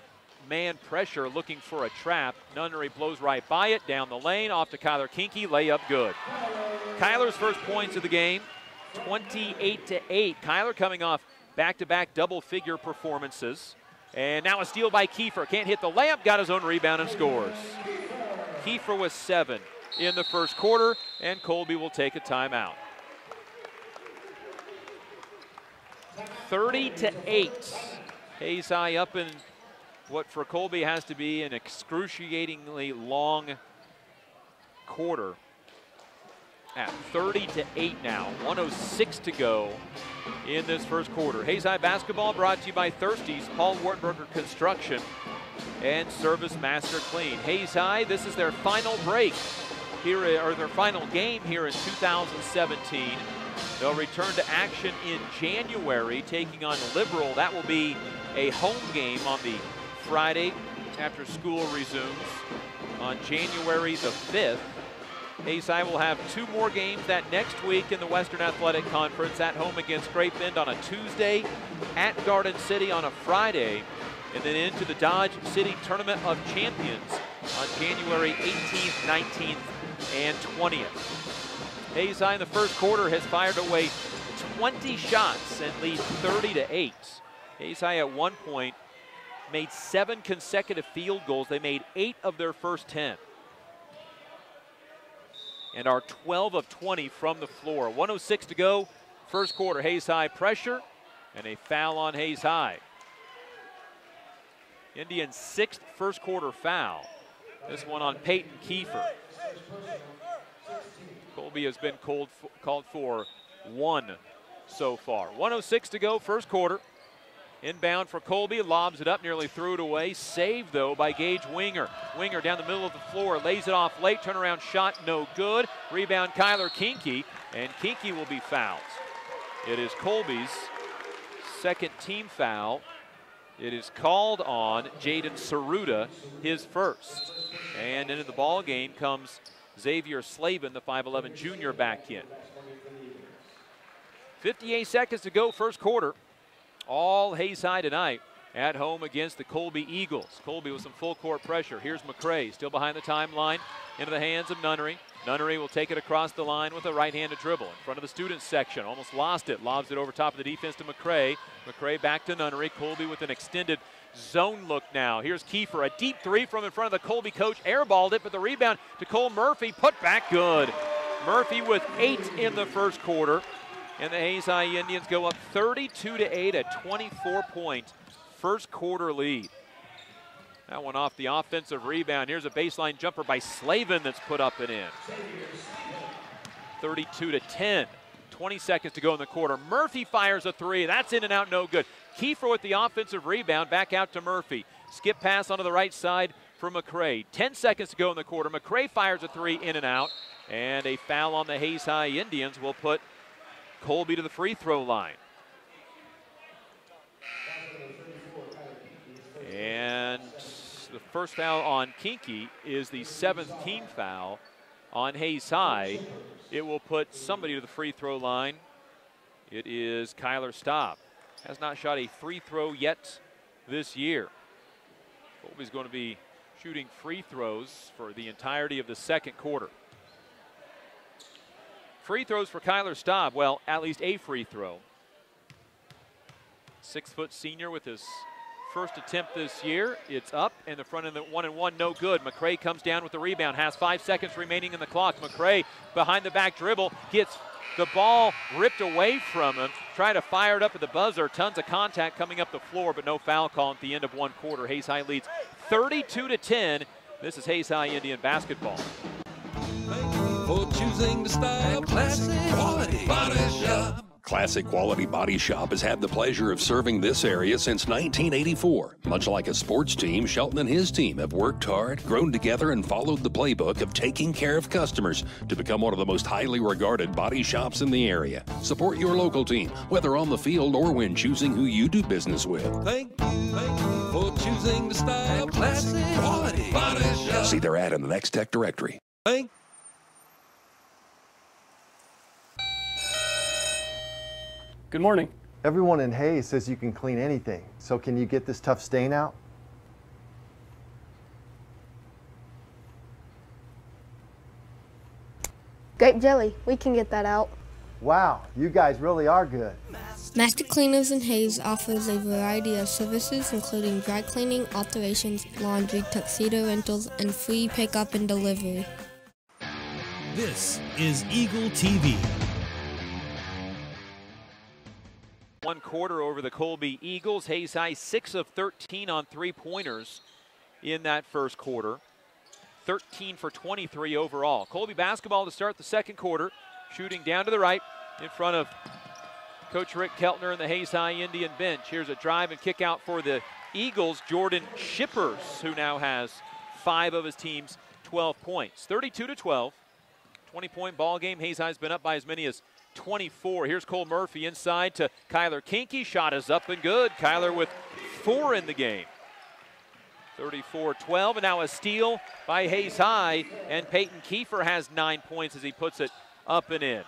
man pressure, looking for a trap. Nunnery blows right by it, down the lane, off to Kyler Kinky, layup good. Kyler's first points of the game, 28-8. Kyler coming off back-to-back double-figure performances. And now a steal by Kiefer, can't hit the layup, got his own rebound and scores. Kiefer with 7 in the first quarter, and Colby will take a timeout. 30-8. Hayes High up in what for Colby has to be an excruciatingly long quarter. At 30-8 now, 1:06 to go in this first quarter. Hayes High basketball brought to you by Thirsties, Paul Wartenberger Construction, and Service Master Clean. Hayes High, this is their final break here, or their final game here in 2017. They'll return to action in January, taking on Liberal. That will be a home game on the Friday after school resumes on January the 5th. Hayes High will have 2 more games that next week in the Western Athletic Conference, at home against Great Bend on a Tuesday, at Garden City on a Friday, and then into the Dodge City Tournament of Champions on January 18th, 19th, and 20th. Hayes High in the first quarter has fired away 20 shots and leads 30-8. Hayes High at one point made 7 consecutive field goals. They made 8 of their first 10. and are 12 of 20 from the floor. 1:06 to go, first quarter. Hayes High pressure and a foul on Hayes High. Indians' 6th first quarter foul. This one on Peyton Kiefer. Colby has been called for 1 so far. 1:06 to go, first quarter. Inbound for Colby, lobs it up, nearly threw it away. Saved, though, by Gage Winger. Winger down the middle of the floor, lays it off late, turnaround shot, no good. Rebound, Kyler Kinky, and Kinky will be fouled. It is Colby's second team foul. It is called on Jaden Saruta, his first. And into the ball game comes Xavier Slavin, the 5'11 junior, back in. 58 seconds to go, first quarter. All Hayes High tonight at home against the Colby Eagles. Colby with some full court pressure. Here's McCray, still behind the timeline, into the hands of Nunnery. Nunnery will take it across the line with a right-handed dribble in front of the students section. Almost lost it, lobs it over top of the defense to McCray. McCray back to Nunnery. Colby with an extended zone look now. Here's Kiefer, a deep three from in front of the Colby coach. Airballed it, but the rebound to Cole Murphy, put back good. Murphy with 8 in the first quarter. And the Hayes High Indians go up 32-8, a 24-point first quarter lead. That one off the offensive rebound. Here's a baseline jumper by Slavin that's put up and in. 32-10, 20 seconds to go in the quarter. Murphy fires a three. That's in and out, no good. Kiefer with the offensive rebound, back out to Murphy. Skip pass onto the right side for McCray. 10 seconds to go in the quarter. McCray fires a three, in and out. And a foul on the Hayes High Indians will put Colby to the free throw line. And the first foul on Kinky is the 7th team foul on Hayes High. It will put somebody to the free throw line. It is Kyler Staub. Has not shot a free throw yet this year. Colby's going to be shooting free throws for the entirety of the second quarter. Free throws for Kyler Staub, well, at least a free throw. 6-foot senior with his first attempt this year. It's up, and the front end, the 1-and-1, no good. McCray comes down with the rebound, has 5 seconds remaining in the clock. McCray behind the back dribble, gets the ball ripped away from him. Trying to fire it up at the buzzer. Tons of contact coming up the floor, but no foul call at the end of one quarter. Hayes High leads 32-10. This is Hayes High Indian basketball. For choosing the style, classic quality body shop. Classic Quality Body Shop has had the pleasure of serving this area since 1984. Much like a sports team, Shelton and his team have worked hard, grown together, and followed the playbook of taking care of customers to become one of the most highly regarded body shops in the area. Support your local team, whether on the field or when choosing who you do business with. Thank you for choosing the style, classic quality body shop. See their ad in the Next Tech directory. Thank Good morning. Everyone in Hayes says you can clean anything. So can you get this tough stain out? Grape jelly, we can get that out. Wow, you guys really are good. Master Cleaners in Hayes offers a variety of services including dry cleaning, alterations, laundry, tuxedo rentals, and free pickup and delivery. This is Eagle TV. One quarter over the Colby Eagles. Hayes High 6 of 13 on three-pointers in that first quarter. 13 for 23 overall. Colby basketball to start the second quarter. Shooting down to the right in front of Coach Rick Keltner and the Hayes High Indian bench. Here's a drive and kick out for the Eagles. Jordan Shippers, who now has 5 of his team's 12 points. 32-12. 20-point ball game. Hayes High's been up by as many as 24. Here's Cole Murphy inside to Kyler Kinky. Shot is up and good. Kyler with 4 in the game. 34-12, and now a steal by Hayes High, and Peyton Kiefer has 9 points as he puts it up and in.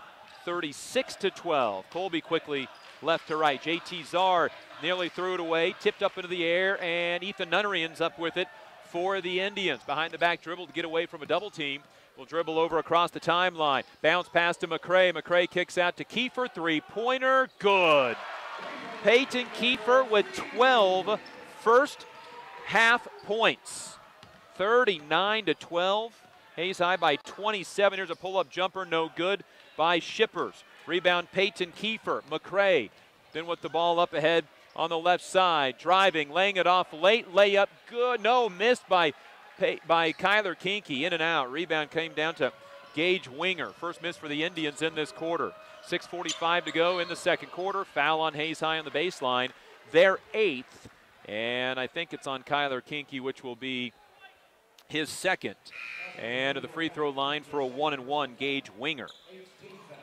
36-12. Colby quickly left to right. JT Czar nearly threw it away, tipped up into the air, and Ethan Nunnery ends up with it for the Indians. Behind the back dribble to get away from a double team. Will dribble over across the timeline. Bounce pass to McCray. McCray kicks out to Kiefer. Three-pointer, good. Peyton Kiefer with 12 first half points. 39-12. Hayes High by 27. Here's a pull-up jumper, no good by Shippers. Rebound, Peyton Kiefer. McCray then with the ball up ahead on the left side. Driving, laying it off late. Layup, good. No, missed by Kyler Kinky. In and out. Rebound came down to Gage Winger. First miss for the Indians in this quarter. 6:45 to go in the second quarter. Foul on Hayes High on the baseline. Their 8th. And I think it's on Kyler Kinky, which will be his 2nd. And to the free throw line for a 1-and-1, Gage Winger.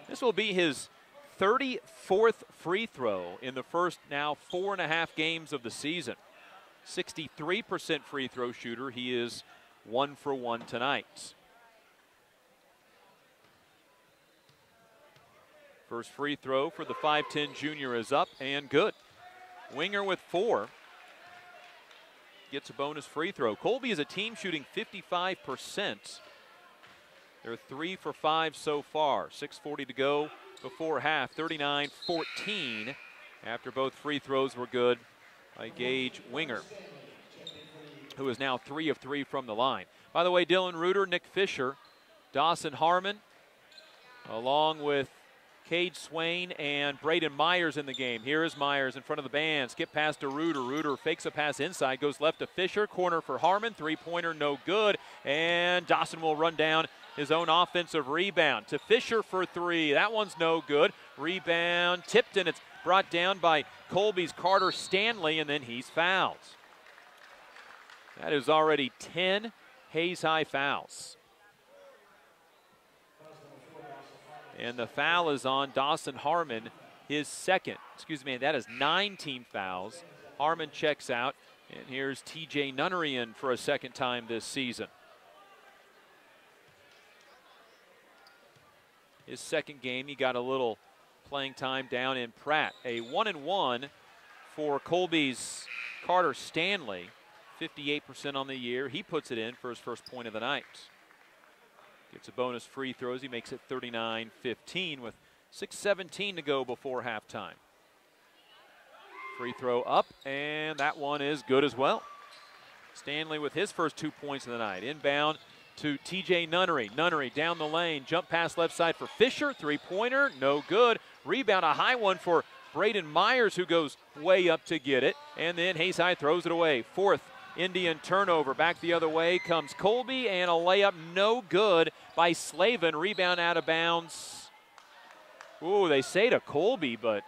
This will be his 34th free throw in the first now 4.5 games of the season. 63% free throw shooter. He is 1 for 1 tonight. First free throw for the 5'10 junior is up and good. Winger with 4. Gets a bonus free throw. Colby is a team shooting 55%. They're 3 for 5 so far. 6:40 to go before half. 39-14 after both free throws were good by Gage Winger, who is now 3 of 3 from the line. By the way, Dylan Reuter, Nick Fisher, Dawson Harmon, along with Cade Swain and Braden Myers in the game. Here is Myers in front of the band. Skip pass to Reuter. Reuter fakes a pass inside, goes left to Fisher. Corner for Harmon. Three-pointer, no good. And Dawson will run down his own offensive rebound to Fisher for 3. That one's no good. Rebound tipped, and it's brought down by Colby's Carter Stanley, and then he's fouled. That is already 10 Hayes High fouls. And the foul is on Dawson Harmon, his 2nd. Excuse me, that is 9 team fouls. Harmon checks out, and here's TJ Nunnery in for a 2nd time this season. His 2nd game, he got a little playing time down in Pratt. A 1-and-1 for Colby's Carter Stanley, 58% on the year. He puts it in for his first point of the night. Gets a bonus free throws. He makes it 39-15 with 6:17 to go before halftime. Free throw up, and that one is good as well. Stanley with his first 2 points of the night. Inbound to TJ Nunnery. Nunnery down the lane. Jump pass left side for Fisher. Three-pointer, no good. Rebound, a high one for Braden Myers, who goes way up to get it. And then Hayes High throws it away. 4th Indian turnover. Back the other way comes Colby, and a layup no good by Slavin. Rebound out of bounds. Ooh, they say to Colby, but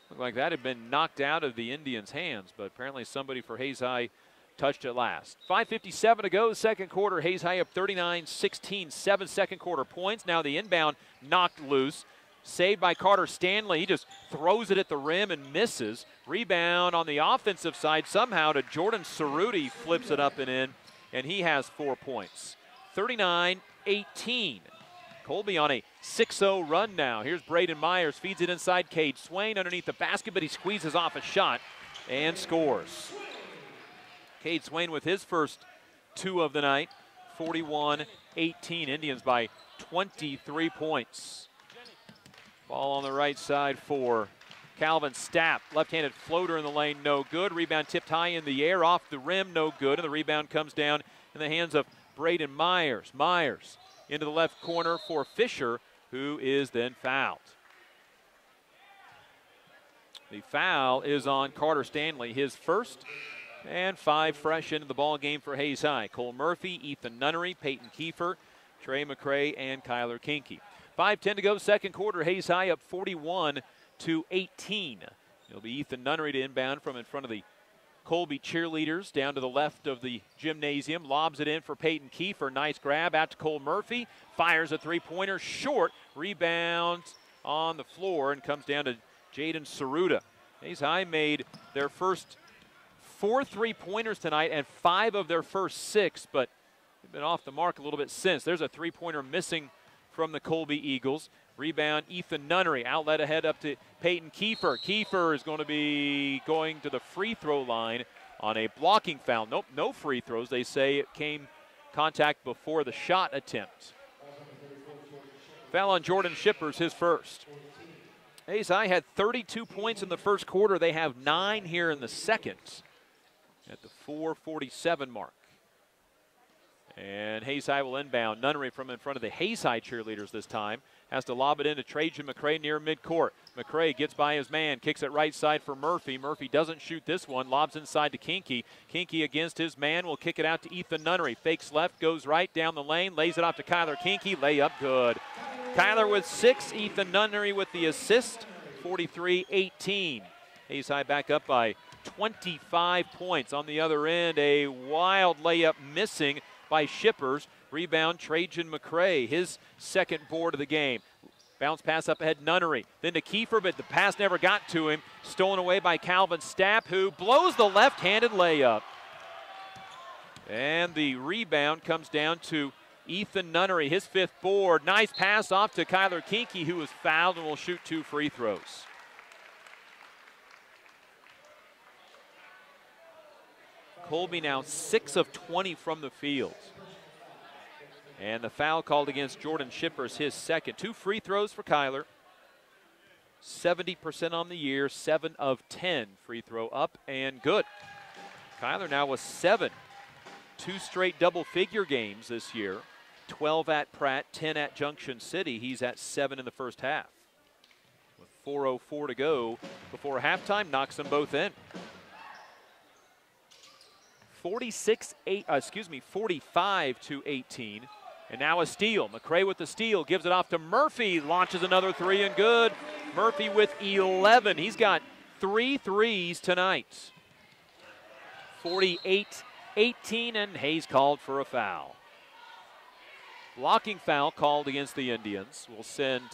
looked like that had been knocked out of the Indians' hands, but apparently somebody for Hayes High touched it last. 5:57 to go, second quarter. Hayes High up 39-16, 7 second quarter points. Now the inbound knocked loose. Saved by Carter Stanley. He just throws it at the rim and misses. Rebound on the offensive side somehow to Jordan Cerruti. Flips it up and in, and he has 4 points. 39-18. Colby on a 6-0 run now. Here's Braden Myers. Feeds it inside. Cade Swain underneath the basket, but he squeezes off a shot and scores. Cade Swain with his first 2 of the night. 41-18. Indians by 23 points. Ball on the right side for Calvin Stapp. Left-handed floater in the lane, no good. Rebound tipped high in the air, off the rim, no good. And the rebound comes down in the hands of Braden Myers. Myers into the left corner for Fisher, who is then fouled. The foul is on Carter Stanley, his first, and 5 fresh into the ball game for Hayes High. Cole Murphy, Ethan Nunnery, Peyton Kiefer, Trey McCray, and Kyler Kinky. 5:10 to go, second quarter. Hayes High up 41-18. It'll be Ethan Nunnery to inbound from in front of the Colby cheerleaders down to the left of the gymnasium. Lobs it in for Peyton Kiefer. Nice grab out to Cole Murphy. Fires a three-pointer short. Rebound on the floor and comes down to Jaden Cerruti. Hayes High made their first 4 3-pointers tonight and 5 of their first 6, but they've been off the mark a little bit since. There's a three-pointer missing from the Colby Eagles. Rebound, Ethan Nunnery. Outlet ahead up to Peyton Kiefer. Kiefer is going to be going to the free throw line on a blocking foul. Nope, no free throws. They say it came contact before the shot attempt. Foul on Jordan Shippers, his first. Hayes High had 32 points in the first quarter. They have 9 here in the second at the 4:47 mark. And Hayes High will inbound. Nunnery from in front of the Hayes High cheerleaders this time. Has to lob it into Trajan McCray near midcourt. McCray gets by his man, kicks it right side for Murphy. Murphy doesn't shoot this one, lobs inside to Kinky. Kinky against his man will kick it out to Ethan Nunnery. Fakes left, goes right down the lane, lays it off to Kyler Kinky. Layup good. Kyler with 6, Ethan Nunnery with the assist. 43-18. Hayes High back up by 25 points. On the other end, a wild layup missing by Shippers. Rebound, Trajan McCray, his second board of the game. Bounce pass up ahead, Nunnery. Then to Kiefer, but the pass never got to him. Stolen away by Calvin Stapp, who blows the left-handed layup. And the rebound comes down to Ethan Nunnery, his 5th board. Nice pass off to Kyler Kinky, who was fouled and will shoot 2 free throws. Colby now 6 of 20 from the field. And the foul called against Jordan Shippers, his second. 2 free throws for Kyler. 70% on the year, 7 of 10. Free throw up and good. Kyler now with 7. 2 straight double-figure games this year. 12 at Pratt, 10 at Junction City. He's at 7 in the first half. With 4:04 to go before halftime, knocks them both in. 45-18. And now a steal. McCray with the steal, gives it off to Murphy, launches another 3 and good. Murphy with 11. He's got 3 threes tonight. 48-18, and Hayes called for a foul. Blocking foul called against the Indians. Will send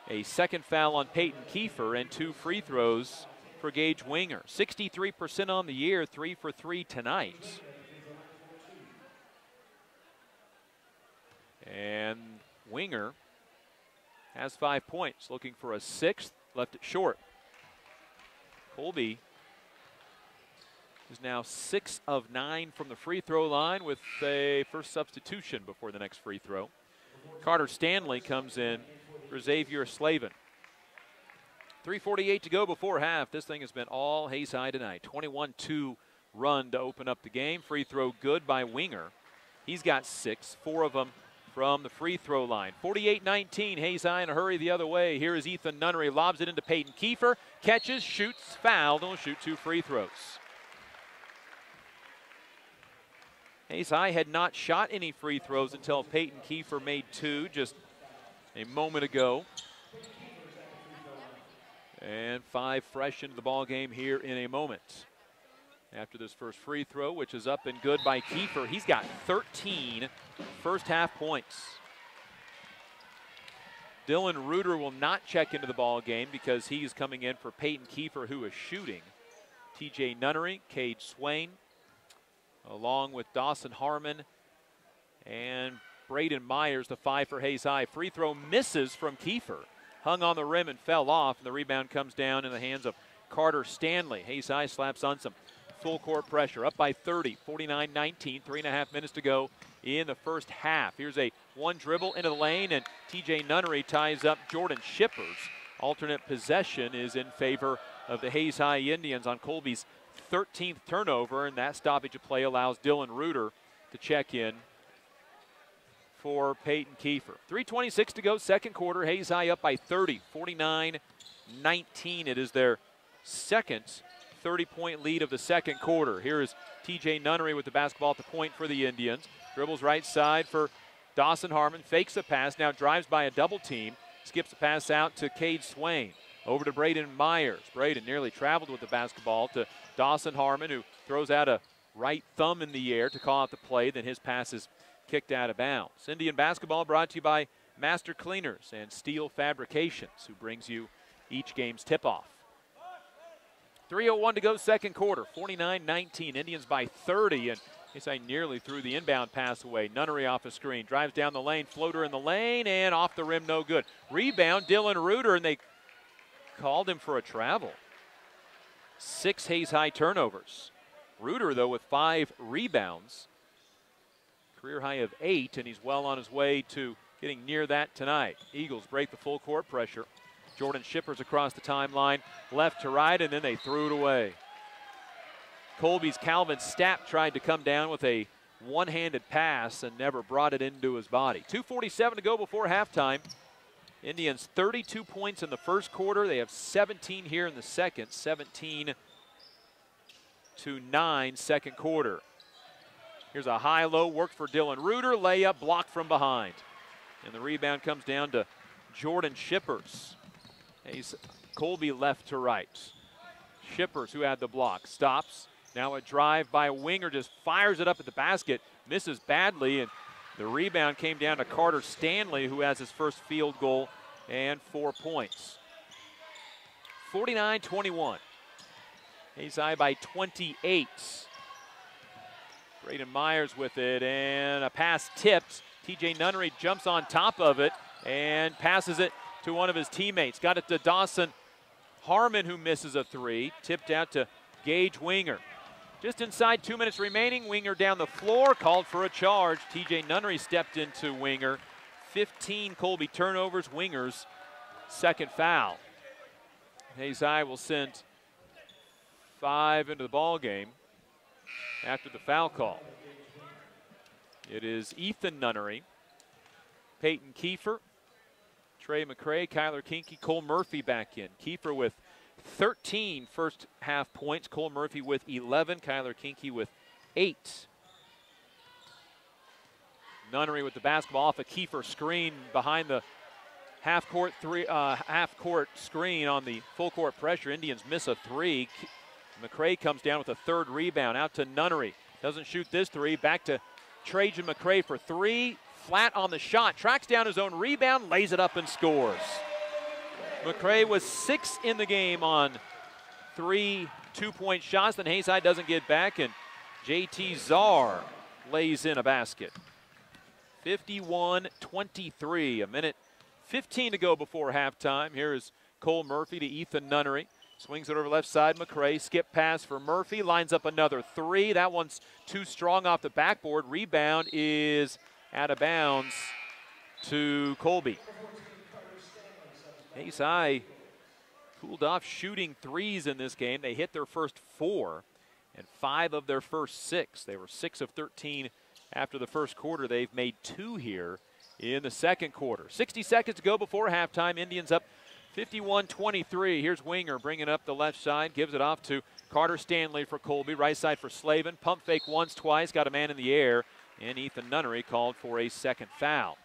a second foul on Peyton Kiefer and 2 free throws for Gage Winger. 63% on the year, 3 for 3 tonight. And Winger has 5 points, looking for a 6th, left it short. Colby is now 6 of 9 from the free throw line with a first substitution before the next free throw. Carter Stanley comes in for Xavier Slavin. 3:48 to go before half. This thing has been all Hayes High tonight. 21-2 run to open up the game. Free throw good by Winger. He's got 6, 4 of them from the free throw line. 48-19, Hayes High in a hurry the other way. Here is Ethan Nunnery, lobs it into Peyton Kiefer, catches, shoots, fouled, and will shoot 2 free throws. Hayes High had not shot any free throws until Peyton Kiefer made 2 just a moment ago. And 5 fresh into the ball game here in a moment. After this first free throw, which is up and good by Kiefer, he's got 13 first half points. Dylan Reuter will not check into the ball game because he's coming in for Peyton Kiefer, who is shooting. TJ Nunnery, Cade Swain, along with Dawson Harmon and Braden Myers, the 5 for Hayes High. Free throw misses from Kiefer. Hung on the rim and fell off, and the rebound comes down in the hands of Carter Stanley. Hayes High slaps on some full court pressure, up by 30, 49-19, 3.5 minutes to go in the first half. Here's a 1 dribble into the lane, and TJ Nunnery ties up Jordan Shippers. Alternate possession is in favor of the Hayes High Indians on Colby's 13th turnover, and that stoppage of play allows Dylan Reuter to check in for Peyton Kiefer. 3:26 to go, second quarter. Hayes High up by 30, 49-19. It is their second 30-point lead of the second quarter. Here is TJ Nunnery with the basketball at the point for the Indians. Dribbles right side for Dawson Harmon, fakes the pass, now drives by a double team, skips the pass out to Cade Swain. Over to Braden Myers. Braden nearly traveled with the basketball to Dawson Harmon, who throws out a right thumb in the air to call out the play, then his pass is kicked out of bounds. Indian basketball brought to you by Master Cleaners and Steel Fabrications, who brings you each game's tip-off. 3:01 to go, second quarter, 49-19. Indians by 30, and I nearly threw the inbound pass away. Nunnery off a screen, drives down the lane, floater in the lane, and off the rim, no good. Rebound, Dylan Reuter, and they called him for a travel. 6 Hayes High turnovers. Reuter, though, with 5 rebounds. Career high of 8, and he's well on his way to getting near that tonight. Eagles break the full court pressure. Jordan Shippers across the timeline, left to right, and then they threw it away. Colby's Calvin Stapp tried to come down with a one-handed pass and never brought it into his body. 2:47 to go before halftime. Indians 32 points in the first quarter. They have 17 here in the second. 17-9 second quarter. Here's a high-low, worked for Dylan Reuter, layup blocked from behind. And the rebound comes down to Jordan Shippers. He's Colby left to right. Shippers, who had the block, stops. Now a drive by Winger, just fires it up at the basket, misses badly, and the rebound came down to Carter Stanley, who has his first field goal and 4 points. 49-21. Hayes High by 28. Braden Myers with it, and a pass tipped. TJ Nunnery jumps on top of it and passes it to one of his teammates. Got it to Dawson Harmon, who misses a three. Tipped out to Gage Winger. Just inside 2 minutes remaining, Winger down the floor, called for a charge. TJ Nunnery stepped into Winger. 15 Colby turnovers, Winger's second foul. Hayes High will send 5 into the ball game after the foul call. It is Ethan Nunnery, Peyton Kiefer, Trey McCray, Kyler Kinky, Cole Murphy back in. Kiefer with 13 first half points, Cole Murphy with 11, Kyler Kinky with 8. Nunnery with the basketball off a Kiefer screen behind the half court screen on the full court pressure. Indians miss a three. McCray comes down with a third rebound. Out to Nunnery. Doesn't shoot this three. Back to Trajan McCray for three. Flat on the shot. Tracks down his own rebound. Lays it up and scores. McCray was 6 in the game on 3 two-point shots. Then Hayes High doesn't get back, and JT Czar lays in a basket. 51-23. A minute 15 to go before halftime. Here is Cole Murphy to Ethan Nunnery. Swings it over left side. McCray, skip pass for Murphy. Lines up another three. That one's too strong off the backboard. Rebound is out of bounds to Colby. Hayes High cooled off shooting threes in this game. They hit their first 4 and 5 of their first 6. They were 6 of 13 after the first quarter. They've made 2 here in the second quarter. 60 seconds to go before halftime. Indians up 51-23. Here's Winger bringing up the left side. Gives it off to Carter Stanley for Colby. Right side for Slavin. Pump fake once, twice. Got a man in the air. And Ethan Nunnery called for a second foul.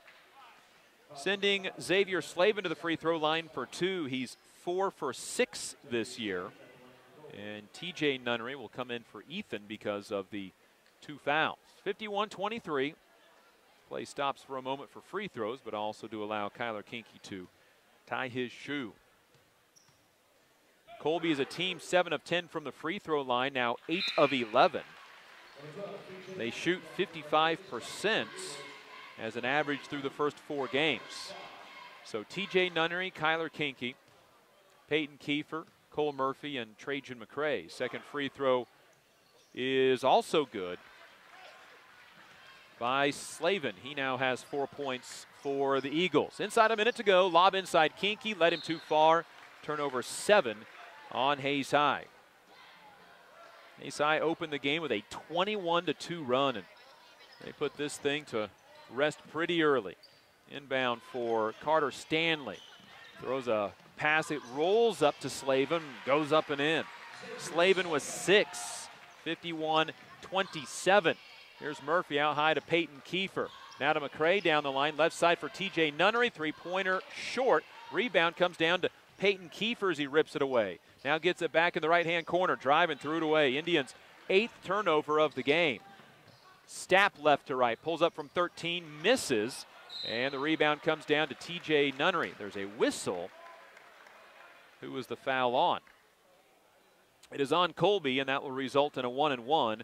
Sending Xavier Slavin to the free throw line for 2. He's 4 for 6 this year. And TJ Nunnery will come in for Ethan because of the 2 fouls. 51-23. Play stops for a moment for free throws, but also to allow Kyler Kinky to tie his shoe. Colby is a team 7 of 10 from the free throw line, now 8 of 11. They shoot 55% as an average through the first 4 games. So TJ Nunnery, Kyler Kinky, Peyton Kiefer, Cole Murphy, and Trajan McCray. Second free throw is also good by Slavin. He now has 4 points for the Eagles. Inside a minute to go. Lob inside Kinky. Led him too far. Turnover 7 on Hayes High. Hayes High opened the game with a 21-2 run, and they put this thing to rest pretty early. Inbound for Carter Stanley. Throws a pass. It rolls up to Slavin. Goes up and in. Slavin was 6. 51-27. Here's Murphy out high to Peyton Kiefer. Now to McCray down the line. Left side for TJ Nunnery. Three-pointer short. Rebound comes down to Peyton Kiefer as he rips it away. Now gets it back in the right-hand corner. Driving, threw it away. Indians' 8th turnover of the game. Stapp left to right. Pulls up from 13. Misses. And the rebound comes down to TJ Nunnery. There's a whistle. Who was the foul on? It is on Colby, and that will result in a 1-and-1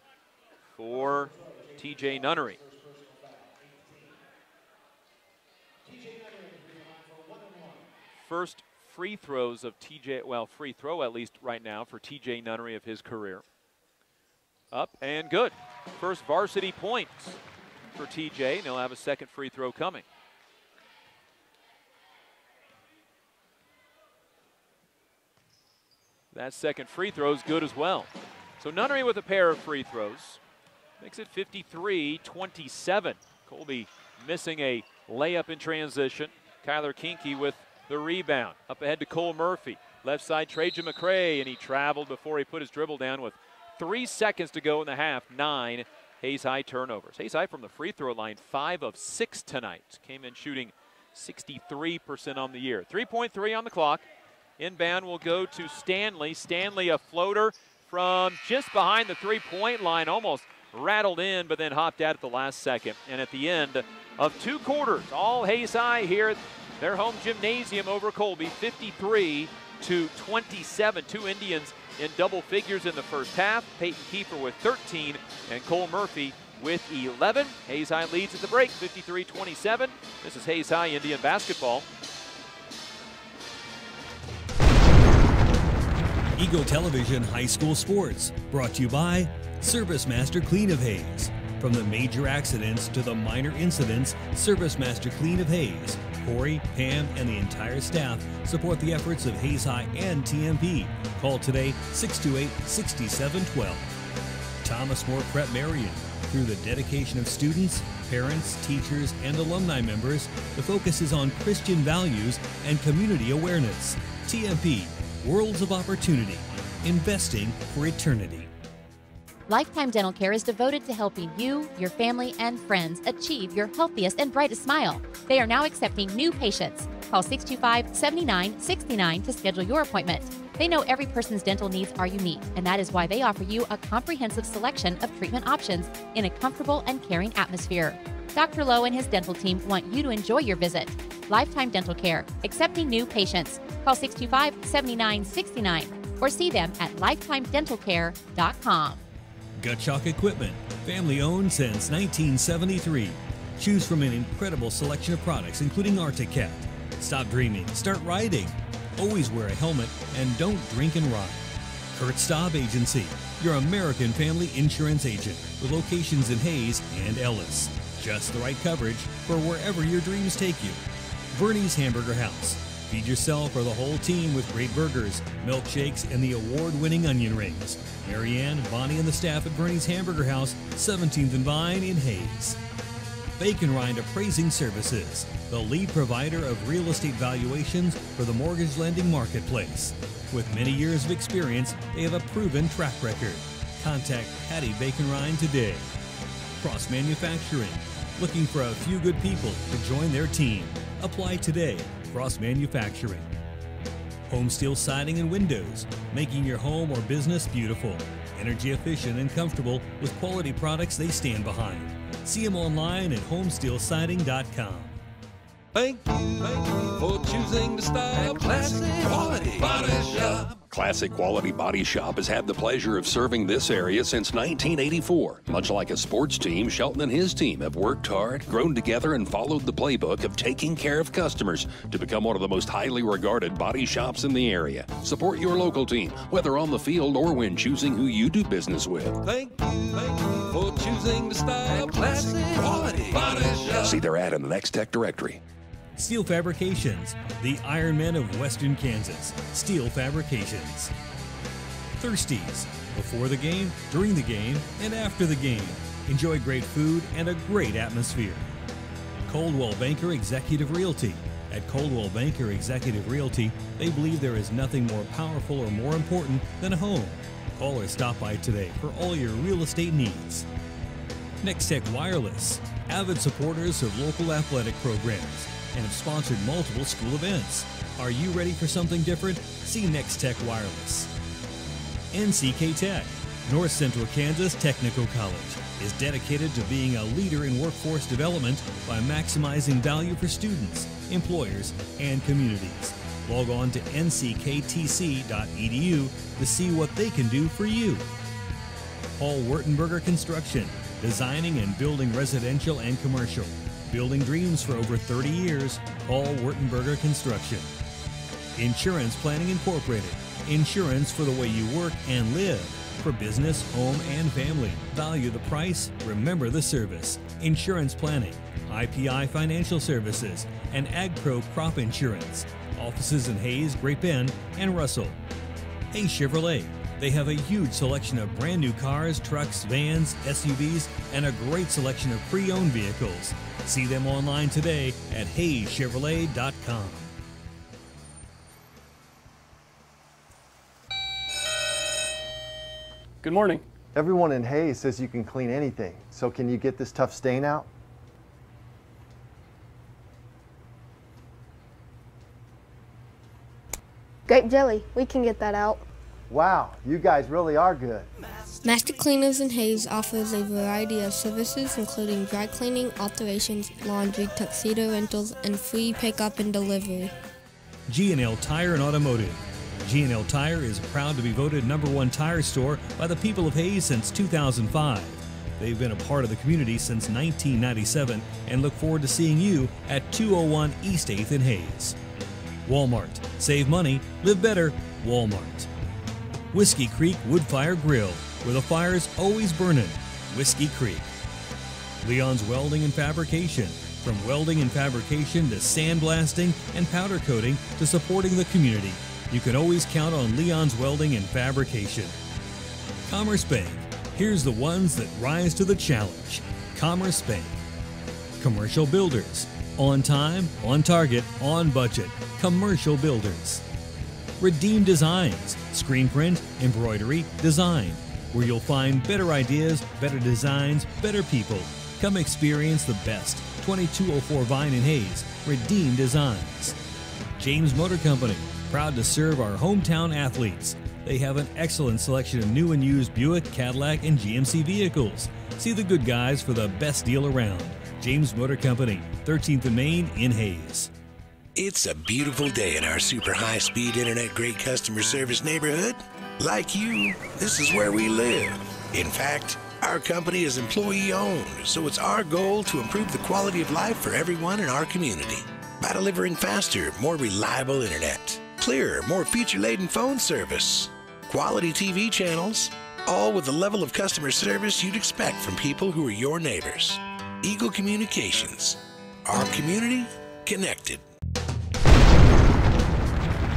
for TJ Nunnery. First free throws of TJ, well, free throw at least right now for TJ Nunnery of his career. Up and good. First varsity points for TJ, and he'll have a second free throw coming. That second free throw is good as well. So Nunnery with a pair of free throws. Makes it 53-27. Colby missing a layup in transition. Kyler Kinke with the rebound. Up ahead to Cole Murphy. Left side, Trajan McCray, and he traveled before he put his dribble down with 3 seconds to go in the half. 9 Hayes High turnovers. Hayes High from the free throw line, 5 of 6 tonight. Came in shooting 63% on the year. 3.3 on the clock. Inbound will go to Stanley. Stanley, a floater from just behind the three-point line, almost rattled in, but then hopped out at the last second. And at the end of 2 quarters, all Hayes High here at their home gymnasium over Colby, 53-27. 2 Indians in double figures in the first half. Peyton Kiefer with 13 and Cole Murphy with 11. Hayes High leads at the break, 53-27. This is Hayes High Indian basketball. Eagle Television High School Sports, brought to you by Service Master Clean of Hayes. From the major accidents to the minor incidents, Service Master Clean of Hayes. Corey, Pam, and the entire staff support the efforts of Hayes High and TMP. Call today 628-6712. Thomas More Prep Marion. Through the dedication of students, parents, teachers, and alumni members, the focus is on Christian values and community awareness. TMP, Worlds of Opportunity, investing for eternity. Lifetime Dental Care is devoted to helping you, your family, and friends achieve your healthiest and brightest smile. They are now accepting new patients. Call 625-7969 to schedule your appointment. They know every person's dental needs are unique, and that is why they offer you a comprehensive selection of treatment options in a comfortable and caring atmosphere. Dr. Lowe and his dental team want you to enjoy your visit. Lifetime Dental Care, accepting new patients. Call 625-7969 or see them at lifetimedentalcare.com. Gutschok Equipment, family owned since 1973. Choose from an incredible selection of products, including Arctic-Cat. Stop dreaming, start riding. Always wear a helmet and don't drink and ride. Kurt Staub Agency, your American family insurance agent with locations in Hayes and Ellis. Just the right coverage for wherever your dreams take you. Bernie's Hamburger House. Feed yourself or the whole team with great burgers, milkshakes, and the award-winning onion rings. Marianne, Bonnie, and the staff at Bernie's Hamburger House, 17th and Vine in Hayes. Bacon Rind Appraising Services, the lead provider of real estate valuations for the mortgage lending marketplace. With many years of experience, they have a proven track record. Contact Patty Bacon Rind today. Cross Manufacturing, looking for a few good people to join their team. Apply today. Cross Manufacturing. Home Steel Siding and Windows, making your home or business beautiful. Energy efficient and comfortable with quality products they stand behind. See them online at homesteelsiding.com. Thank you for choosing to style Classic Quality Body Shop. Classic Quality Body Shop has had the pleasure of serving this area since 1984. Much like a sports team, Shelton and his team have worked hard, grown together, and followed the playbook of taking care of customers to become one of the most highly regarded body shops in the area. Support your local team, whether on the field or when choosing who you do business with. Thank you for choosing to style Classic Quality Body Shop. See their ad in the Next Tech directory. Steel Fabrications, the Iron Men of Western Kansas. Steel Fabrications. Thirsties, before the game, during the game, and after the game. Enjoy great food and a great atmosphere. Coldwell Banker Executive Realty. At Coldwell Banker Executive Realty, they believe there is nothing more powerful or more important than a home. Call or stop by today for all your real estate needs. Next Tech Wireless, avid supporters of local athletic programs, and have sponsored multiple school events. Are you ready for something different? See Next Tech Wireless. NCK Tech, North Central Kansas Technical College, is dedicated to being a leader in workforce development by maximizing value for students, employers, and communities. Log on to ncktc.edu to see what they can do for you. Paul Wertenberger Construction, designing and building residential and commercial. Building dreams for over 30 years, Paul Wertenberger Construction. Insurance Planning Incorporated, insurance for the way you work and live. For business, home, and family. Value the price, remember the service. Insurance Planning, IPI Financial Services, and AgPro Crop Insurance. Offices in Hayes, Great Bend, and Russell. Hayes Chevrolet, They have a huge selection of brand new cars, trucks, vans, SUVs, and a great selection of pre-owned vehicles. See them online today at HayesChevrolet.com. Good morning. Everyone in Hayes says you can clean anything, so can you get this tough stain out? Grape jelly, we can get that out. Wow, you guys really are good. Master Cleaners in Hayes offers a variety of services including dry cleaning, alterations, laundry, tuxedo rentals, and free pickup and delivery. G&L Tire and Automotive. G&L Tire is proud to be voted #1 tire store by the people of Hayes since 2005. They've been a part of the community since 1997 and look forward to seeing you at 201 East 8th in Hayes. Walmart. Save money, live better, Walmart. Whiskey Creek Wood Fire Grill, where the fire's always burning. Whiskey Creek. Leon's Welding and Fabrication. From welding and fabrication to sandblasting and powder coating to supporting the community, you can always count on Leon's Welding and Fabrication. Commerce Bank. Here's the ones that rise to the challenge. Commerce Bank. Commercial Builders. On time, on target, on budget. Commercial Builders. Redeem Designs. Screen print, embroidery, design. Where you'll find better ideas, better designs, better people. Come experience the best. 2204 Vine in Hayes. Redeem Designs. James Motor Company. Proud to serve our hometown athletes. They have an excellent selection of new and used Buick, Cadillac, and GMC vehicles. See the good guys for the best deal around. James Motor Company, 13th and Main in Hayes. It's a beautiful day in our super high-speed internet great customer service neighborhood. Like you, this is where we live. In fact, our company is employee-owned, so it's our goal to improve the quality of life for everyone in our community by delivering faster, more reliable internet, clearer, more feature-laden phone service, quality TV channels, all with the level of customer service you'd expect from people who are your neighbors. Eagle Communications. Our community connected.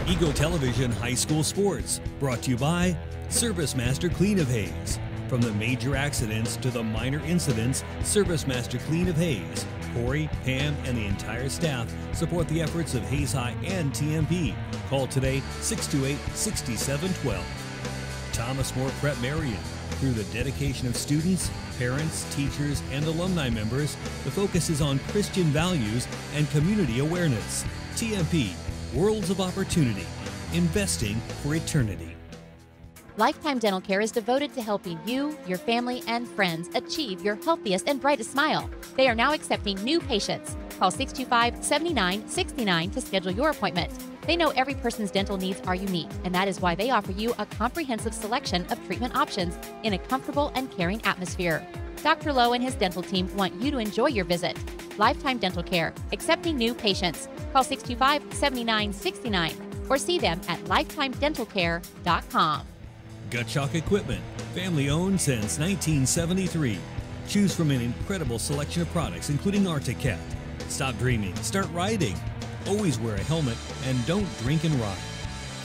Eagle Television High School Sports, brought to you by Service Master Clean of Hayes. From the major accidents to the minor incidents, Service Master Clean of Hayes. Corey, Pam, and the entire staff support the efforts of Hayes High and TMP. Call today 628-6712. Thomas More Prep Marion. Through the dedication of students, parents, teachers, and alumni members, the focus is on Christian values and community awareness. TMP, Worlds of Opportunity, investing for eternity. Lifetime Dental Care is devoted to helping you, your family, and friends achieve your healthiest and brightest smile. They are now accepting new patients. Call 625-7969 to schedule your appointment. They know every person's dental needs are unique, and that is why they offer you a comprehensive selection of treatment options in a comfortable and caring atmosphere. Dr. Lowe and his dental team want you to enjoy your visit. Lifetime Dental Care, accepting new patients. Call 625-7969 or see them at lifetimedentalcare.com. Gut Shock Equipment, family owned since 1973. Choose from an incredible selection of products, including Arctic-Cat. Stop dreaming, start riding. Always wear a helmet and don't drink and ride.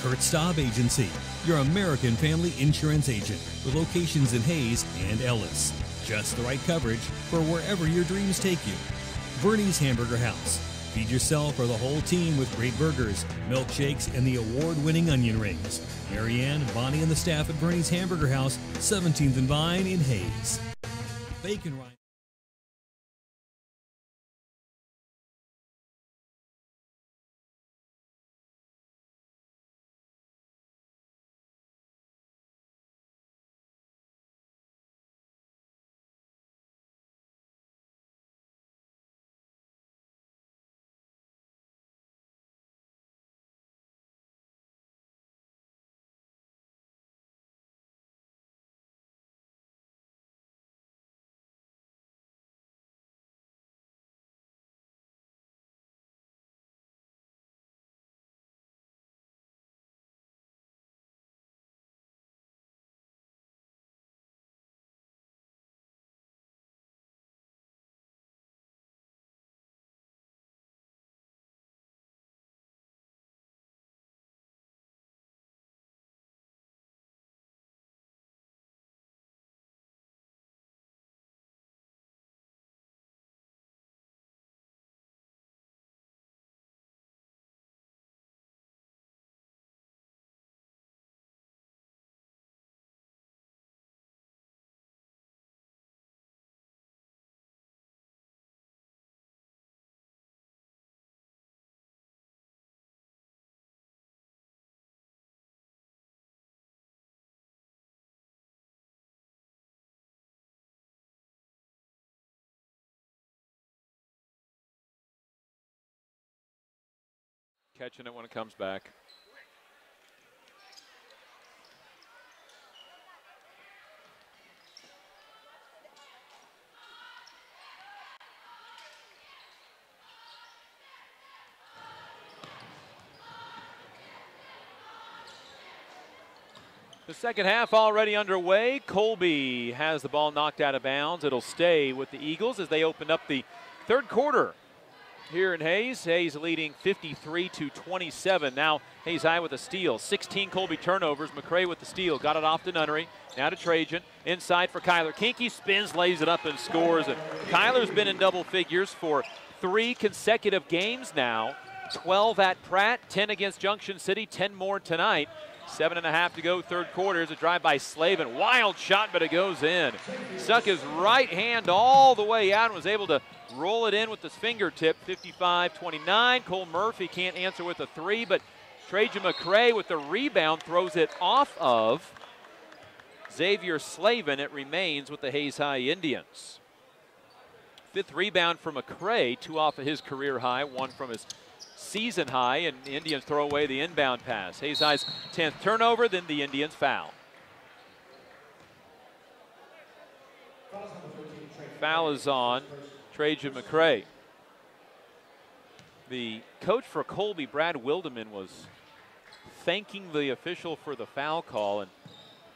Kurt Staub Agency, your American family insurance agent with locations in Hayes and Ellis. Just the right coverage for wherever your dreams take you. Bernie's Hamburger House. Feed yourself or the whole team with great burgers, milkshakes, and the award-winning onion rings. Marianne, Bonnie, and the staff at Bernie's Hamburger House, 17th and Vine in Hayes. Bacon Rice. catching it when it comes back. The second half already underway. Colby has the ball knocked out of bounds. It'll stay with the Eagles as they open up the third quarter here in Hayes. Hayes leading 53-27. Now Hayes High with a steal. 16 Colby turnovers. McCray with the steal. Got it off to Nunnery. Now to Trajan. Inside for Kyler. Kinky spins, lays it up and scores. And Kyler's been in double figures for 3 consecutive games now. 12 at Pratt, 10 against Junction City, 10 more tonight. 7.5 to go, third quarter. There's a drive by Slavin. Wild shot, but it goes in. Stuck his right hand all the way out and was able to roll it in with his fingertip. 55-29. Cole Murphy can't answer with a 3, but Trajan McCray with the rebound throws it off of Xavier Slavin. It remains with the Hayes High Indians. 5th rebound for McCray, 2 off of his career high, 1 from his season high, and the Indians throw away the inbound pass. Hayes High's 10th turnover, then the Indians foul. Foul is on Trajan McCray. The coach for Colby, Brad Wildeman, was thanking the official for the foul call, and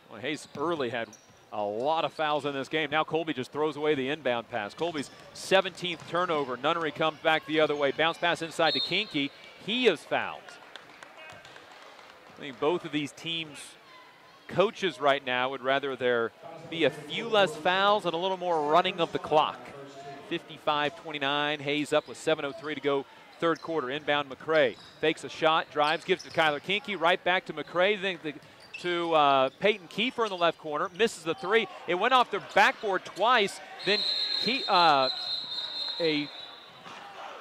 well, Hayes early had a lot of fouls in this game. Now Colby just throws away the inbound pass. Colby's 17th turnover. Nunnery comes back the other way. Bounce pass inside to Kinky. He is fouled. I think both of these teams' coaches right now would rather there be a few less fouls and a little more running of the clock. 55-29. Hayes up with 7:03 to go, third quarter. Inbound McCray. Fakes a shot, drives, gives it to Kyler Kinky. Right back to McCray. Then to Peyton Kiefer in the left corner. Misses the 3. It went off the backboard twice. Then a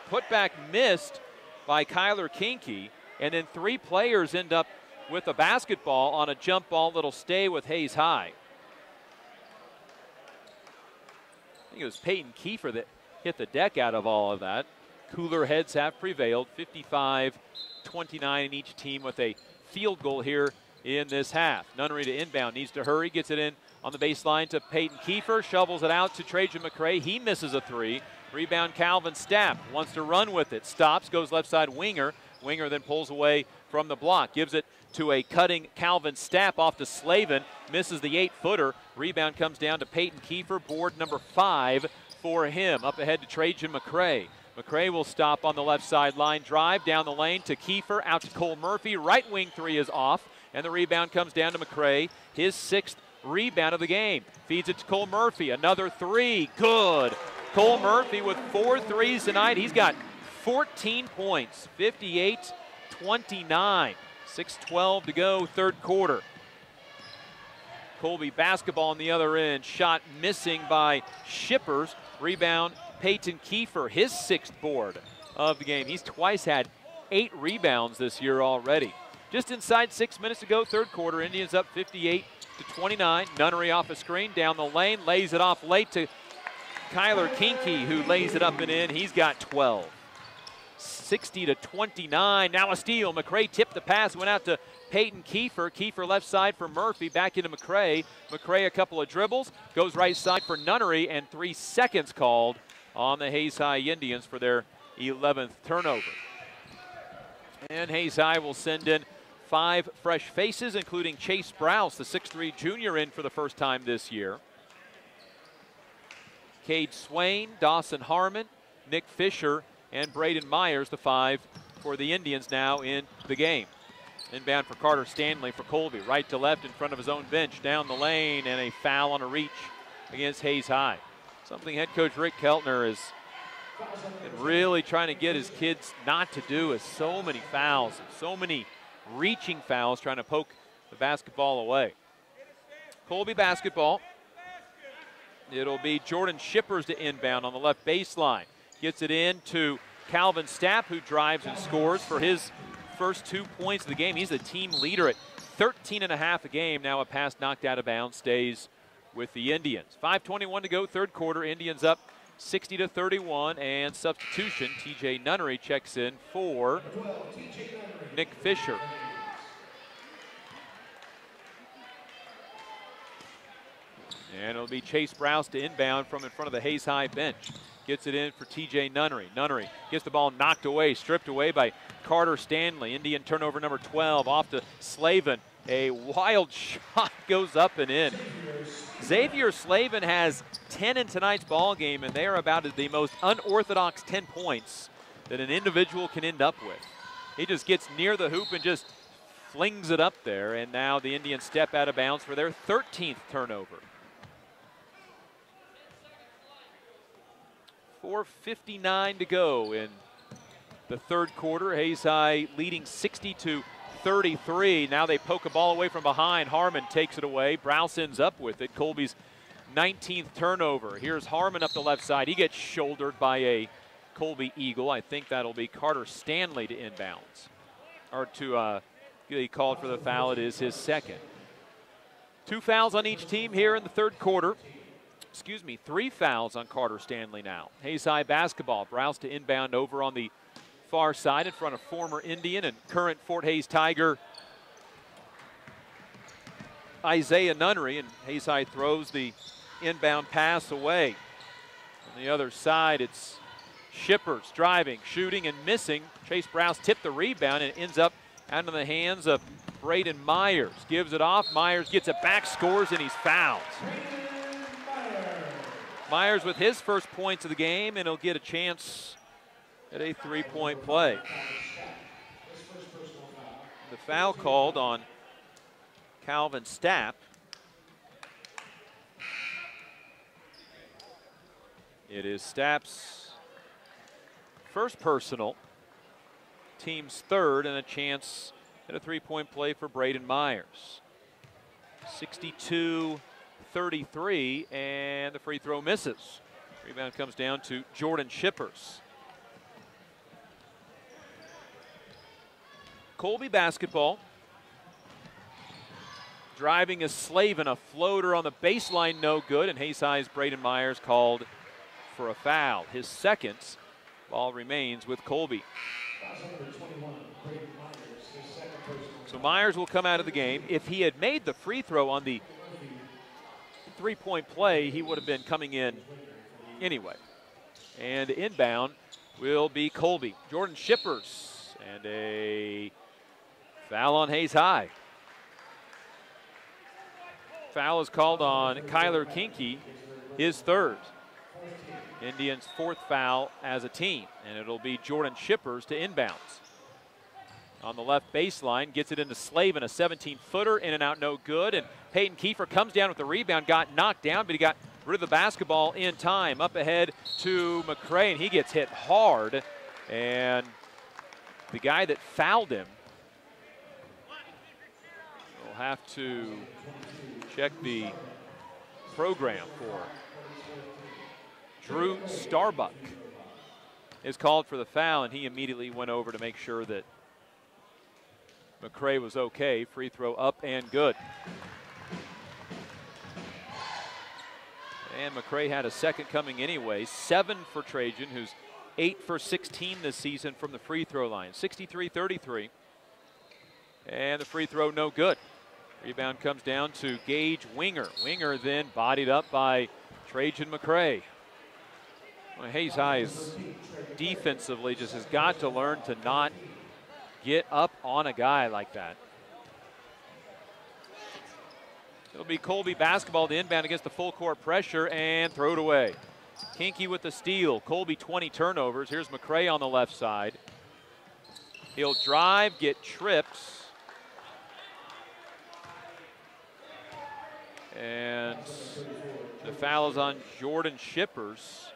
putback missed by Kyler Kinky. And then 3 players end up with a basketball on a jump ball that'll stay with Hayes High. I think it was Peyton Kiefer that hit the deck out of all of that. Cooler heads have prevailed. 55-29 in each team with a field goal here in this half. Nunnery to inbound, needs to hurry, gets it in on the baseline to Peyton Kiefer, shovels it out to Trajan McCray. He misses a 3. Rebound Calvin Stapp, wants to run with it, stops, goes left side Winger. Winger then pulls away from the block, gives it to a cutting Calvin Stapp off to Slavin, misses the 8-footer. Rebound comes down to Peyton Kiefer, board number 5 for him. Up ahead to Trajan McCray. McCray will stop on the left sideline, drive down the lane to Kiefer, out to Cole Murphy. Right wing 3 is off. And the rebound comes down to McCray, his 6th rebound of the game. Feeds it to Cole Murphy, another 3, good. Cole Murphy with 4 threes tonight. He's got 14 points, 58-29. 6:12 to go, third quarter. Colby basketball on the other end, shot missing by Shippers. Rebound, Peyton Kiefer, his 6th board of the game. He's twice had 8 rebounds this year already. Just inside 6 minutes to go, third quarter. Indians up 58-29. Nunnery off a screen, down the lane, lays it off late to Kyler Kinky, who lays it up and in. He's got 12. 60-29. Now a steal. McCray tipped the pass, went out to Peyton Kiefer. Kiefer left side for Murphy, back into McCray. McCray a couple of dribbles, goes right side for Nunnery, and 3 seconds called on the Hayes High Indians for their 11th turnover. And Hayes High will send in 5 fresh faces, including Chase Browse, the 6'3 junior, in for the first time this year. Cade Swain, Dawson Harmon, Nick Fisher, and Braden Myers, the 5 for the Indians now in the game. Inbound for Carter Stanley for Colby, right to left in front of his own bench, down the lane, and a foul on a reach against Hayes High. Something head coach Rick Keltner is really trying to get his kids not to do, is so many fouls, so many reaching fouls, trying to poke the basketball away. Colby basketball. It'll be Jordan Shippers to inbound on the left baseline. Gets it in to Calvin Stapp, who drives and scores for his first 2 points of the game. He's the team leader at 13.5 a game. Now a pass knocked out of bounds, stays with the Indians. 5:21 to go, third quarter. Indians up 60-31, and substitution. TJ Nunnery checks in for Nick Fisher. And it'll be Chase Browse to inbound from in front of the Hayes High bench. Gets it in for TJ Nunnery. Nunnery gets the ball knocked away, stripped away by Carter Stanley. Indian turnover number 12 off to Slavin. A wild shot goes up and in. Xavier Slavin has 10 in tonight's ball game, and they are about the most unorthodox 10 points that an individual can end up with. He just gets near the hoop and just flings it up there, and now the Indians step out of bounds for their 13th turnover. 4:59 to go in the third quarter. Hayes High leading 60-33. Now they poke a ball away from behind. Harmon takes it away. Browse ends up with it. Colby's 19th turnover. Here's Harmon up the left side. He gets shouldered by a Colby Eagle. I think that'll be Carter Stanley to inbounds. Or to he called for the foul. It is his second. 2 fouls on each team here in the third quarter. 3 fouls on Carter Stanley now. Hayes High basketball. Browse to inbound over on the far side in front of former Indian and current Fort Hays Tiger Isaiah Nunnery, and Hayes High throws the inbound pass away. On the other side, it's Shippers driving, shooting, and missing. Chase Browse tipped the rebound, and it ends up out in the hands of Braden Myers. Gives it off. Myers gets it back, scores, and he's fouled. Myers with his first points of the game, and he'll get a chance at a 3-point play. The foul called on Calvin Stapp. It is Stapp's first personal, team's third, and a chance at a 3-point play for Braden Myers. 62-33, and the free throw misses. Rebound comes down to Jordan Shippers. Colby basketball. Driving is Slavin, a floater on the baseline, no good, and Hayes High's Braden Myers called for a foul. His second. Ball remains with Colby. So Myers will come out of the game. If he had made the free throw on the 3-point play, he would have been coming in anyway. And inbound will be Colby. Jordan Shippers, and a foul on Hayes High. Foul is called on Kyler Kinky, his third. Indians' fourth foul as a team, and it'll be Jordan Shippers to inbounds. On the left baseline, gets it into Slavin, a 17-footer, in and out, no good. And Peyton Kiefer comes down with the rebound, got knocked down, but he got rid of the basketball in time. Up ahead to McCray, and he gets hit hard. And the guy that fouled him will have to check the program for. Drew Starbuck is called for the foul, and he immediately went over to make sure that McCray was okay. Free throw up and good. And McCray had a second coming anyway. 7 for Trajan, who's 8 for 16 this season from the free throw line. 63-33. And the free throw no good. Rebound comes down to Gage Winger. Winger then bodied up by Trajan McCray. Well, Hayes High's defensively just has got to learn to not get up on a guy like that. It'll be Colby basketball to inbound against the full court pressure and throw it away. Kinky with the steal. Colby 20 turnovers. Here's McCray on the left side. He'll drive, get tripped. And the foul is on Jordan Shippers,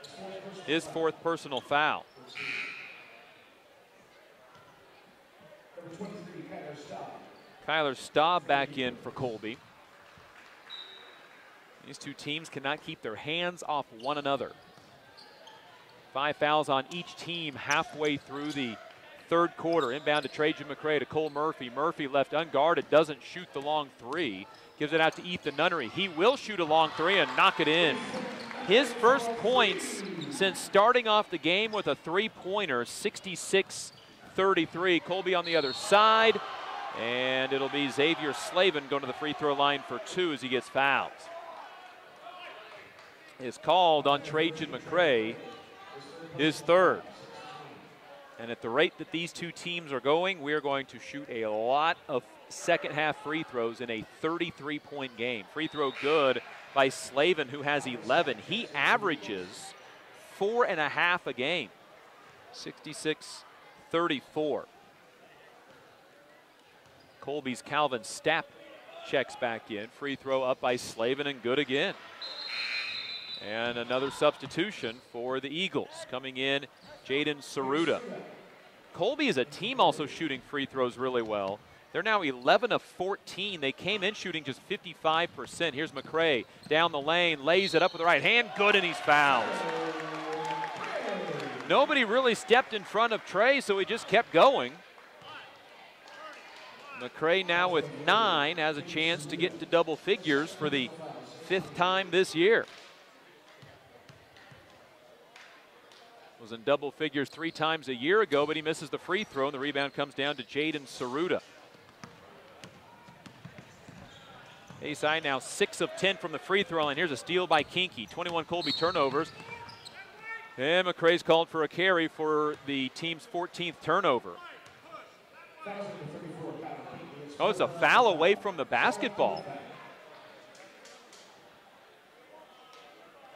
his fourth personal foul. Kyler Staub back in for Colby. These two teams cannot keep their hands off one another. 5 fouls on each team halfway through the third quarter. Inbound to Trajan McCray to Cole Murphy. Murphy left unguarded, doesn't shoot the long three. Gives it out to Ethan Nunnery. He will shoot a long three and knock it in. His first points since starting off the game with a three-pointer, 66-33. Colby on the other side, and it'll be Xavier Slavin going to the free throw line for 2 as he gets fouled. Is called on Trajan McCray, his 3rd. And at the rate that these two teams are going, we are going to shoot a lot of second half free throws in a 33-point game. Free throw good by Slavin, who has 11. He averages 4.5 a game. 66-34. Colby's Calvin Stapp checks back in. Free throw up by Slavin and good again. And another substitution for the Eagles. Coming in, Jaden Saruta. Colby as a team also shooting free throws really well. They're now 11 of 14. They came in shooting just 55%. Here's McCray down the lane, lays it up with the right hand. Good, and he's fouled. Nobody really stepped in front of Trey, so he just kept going. McCray now with 9 has a chance to get to double figures for the 5th time this year. Was in double figures 3 times a year ago, but he misses the free throw, and the rebound comes down to Jaden Saruta. Asai now 6 of 10 from the free throw line. Here's a steal by Kinky. 21 Colby turnovers. And McCray's called for a carry for the team's 14th turnover. Oh, it's a foul away from the basketball.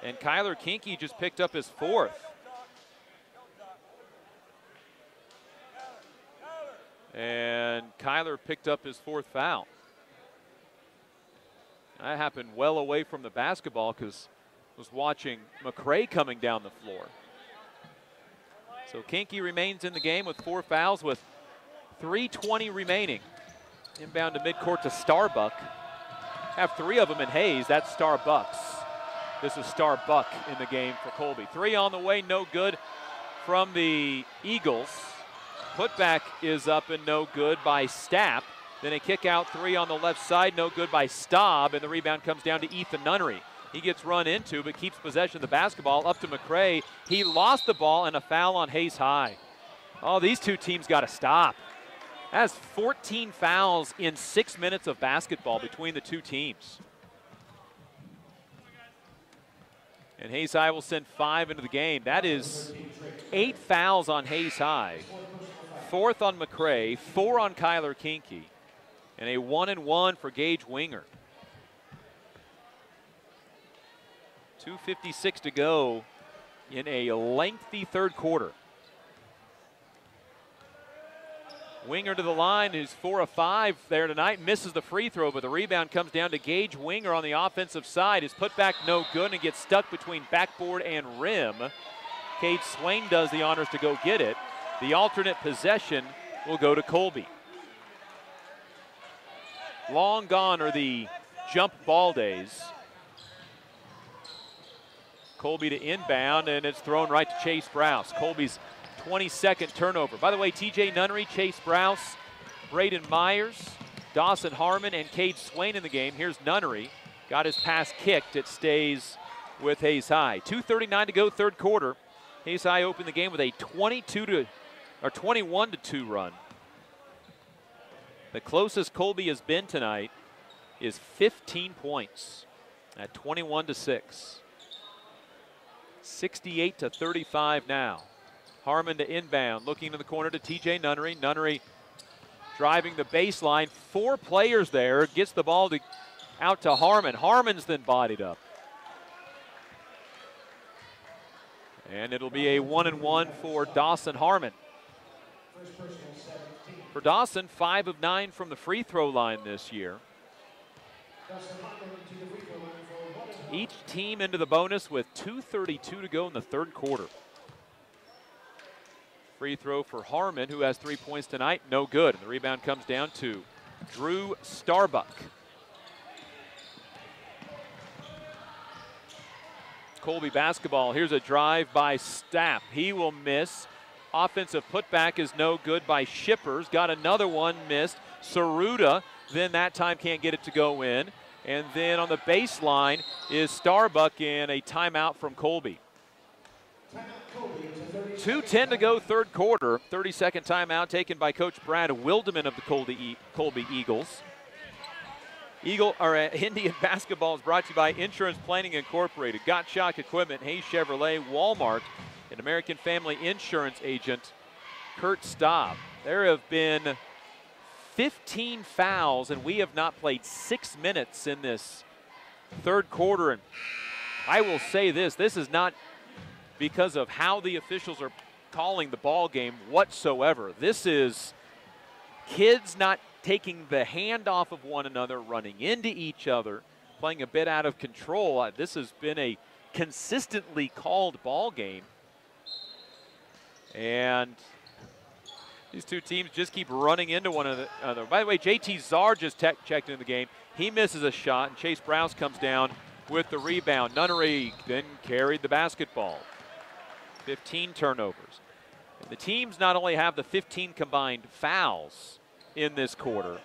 And Kyler Kinky just picked up his 4th. And Kyler picked up his 4th foul. That happened well away from the basketball because I was watching McCray coming down the floor. So Kinky remains in the game with 4 fouls with 3:20 remaining. Inbound to midcourt to Starbuck. Have 3 of them in Hayes. That's Starbucks. This is Starbuck in the game for Colby. 3 on the way, no good from the Eagles. Putback is up and no good by Stapp. Then a kick out 3 on the left side, no good by Staub, and the rebound comes down to Ethan Nunnery. He gets run into but keeps possession of the basketball up to McCray. He lost the ball and a foul on Hayes High. Oh, these two teams got to stop. That's 14 fouls in 6 minutes of basketball between the two teams. And Hayes High will send 5 into the game. That is 8 fouls on Hayes High. 4th on McCray, 4 on Kyler Kinky, and a 1-and-1 for Gage Winger. 2:56 to go in a lengthy 3rd quarter. Winger to the line, who's 4 of 5 there tonight, misses the free throw, but the rebound comes down to Gage Winger on the offensive side. His putback no good and gets stuck between backboard and rim. Cade Swain does the honors to go get it. The alternate possession will go to Colby. Long gone are the jump ball days. Colby to inbound, and it's thrown right to Chase Browse. Colby's 22nd turnover. By the way, TJ Nunnery, Chase Browse, Braden Myers, Dawson Harmon, and Cade Swain in the game. Here's Nunnery. Got his pass kicked. It stays with Hayes High. 2:39 to go, 3rd quarter. Hayes High opened the game with a 21-2 run. The closest Colby has been tonight is 15 points at 21-6. 68-35 now. Harmon to inbound, looking to the corner to TJ Nunnery. Nunnery driving the baseline. 4 players there, gets the ball out to Harmon. Harmon's then bodied up. And it'll be a 1-and-1 for Dawson Harmon. For Dawson, 5 of 9 from the free throw line this year. Each team into the bonus with 2:32 to go in the 3rd quarter. Free throw for Harmon, who has 3 points tonight, no good. And the rebound comes down to Drew Starbuck. Colby basketball. Here's a drive by Stapp. He will miss. Offensive putback is no good by Shippers. Got another one missed. Saruta then that time can't get it to go in. And then on the baseline is Starbuck in a timeout from Colby. 2:10 to go, third quarter. 30-second timeout taken by Coach Brad Wildeman of the Colby Eagles. Indian basketball is brought to you by Insurance Planning Incorporated, Gottschalk Equipment, Hayes Chevrolet, Walmart, and American Family Insurance agent Kurt Staub. There have been 15 fouls, and we have not played 6 minutes in this third quarter. And I will say this is not because of how the officials are calling the ball game whatsoever. This is kids not taking the hand off of one another, running into each other, playing a bit out of control. This has been a consistently called ball game. And these two teams just keep running into one another. By the way, JT Czar just checked into the game. He misses a shot, and Chase Browse comes down with the rebound. Nunnery then carried the basketball. 15 turnovers. And the teams not only have the 15 combined fouls in this quarter,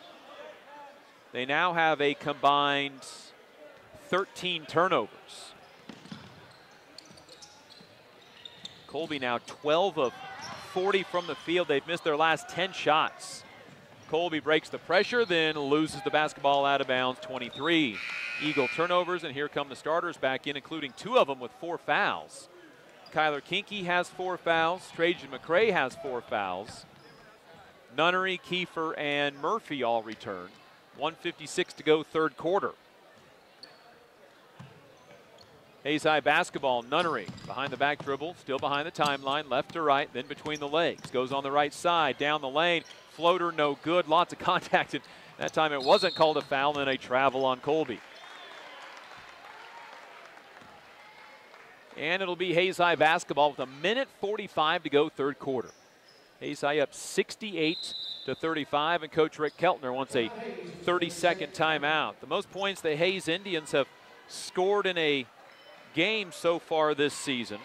they now have a combined 13 turnovers. Colby now 12 of 40 from the field. They've missed their last 10 shots. Colby breaks the pressure, then loses the basketball out of bounds. 23 Eagle turnovers, and here come the starters back in, including 2 of them with 4 fouls. Kyler Kinke has 4 fouls. Trajan McCray has 4 fouls. Nunnery, Kiefer, and Murphy all return. 1:56 to go, third quarter. Hayes High basketball, Nunnery behind the back dribble, still behind the timeline, left to right, then between the legs. Goes on the right side, down the lane, floater no good, lots of contact, and that time it wasn't called a foul, and a travel on Colby. And it'll be Hayes High basketball with 1:45 to go, third quarter. Hayes High up 68-35, and Coach Rick Keltner wants a 30-second timeout. The most points the Hayes Indians have scored in a game so far this season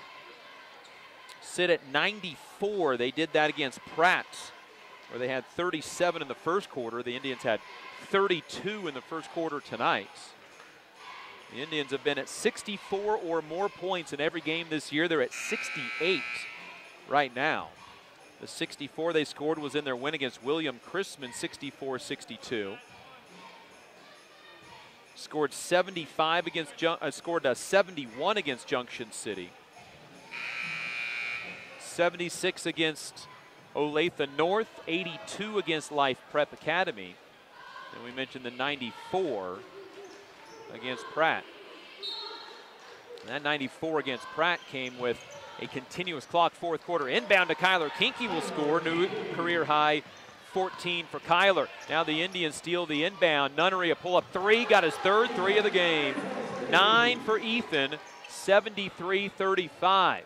sit at 94. They did that against Pratt, where they had 37 in the first quarter. The Indians had 32 in the first quarter tonight. The Indians have been at 64 or more points in every game this year. They're at 68 right now. The 64 they scored was in their win against William Chrisman, 64-62. Scored 75 against scored 71 against Junction City. 76 against Olathe North, 82 against Life Prep Academy. And we mentioned the 94 against Pratt. And that 94 against Pratt came with a continuous clock. Fourth quarter inbound to Kyler Kinke will score. New career high 14 for Kyler. Now the Indians steal the inbound. Nunnery a pull-up 3, got his third 3 of the game. 9 for Ethan, 73-35.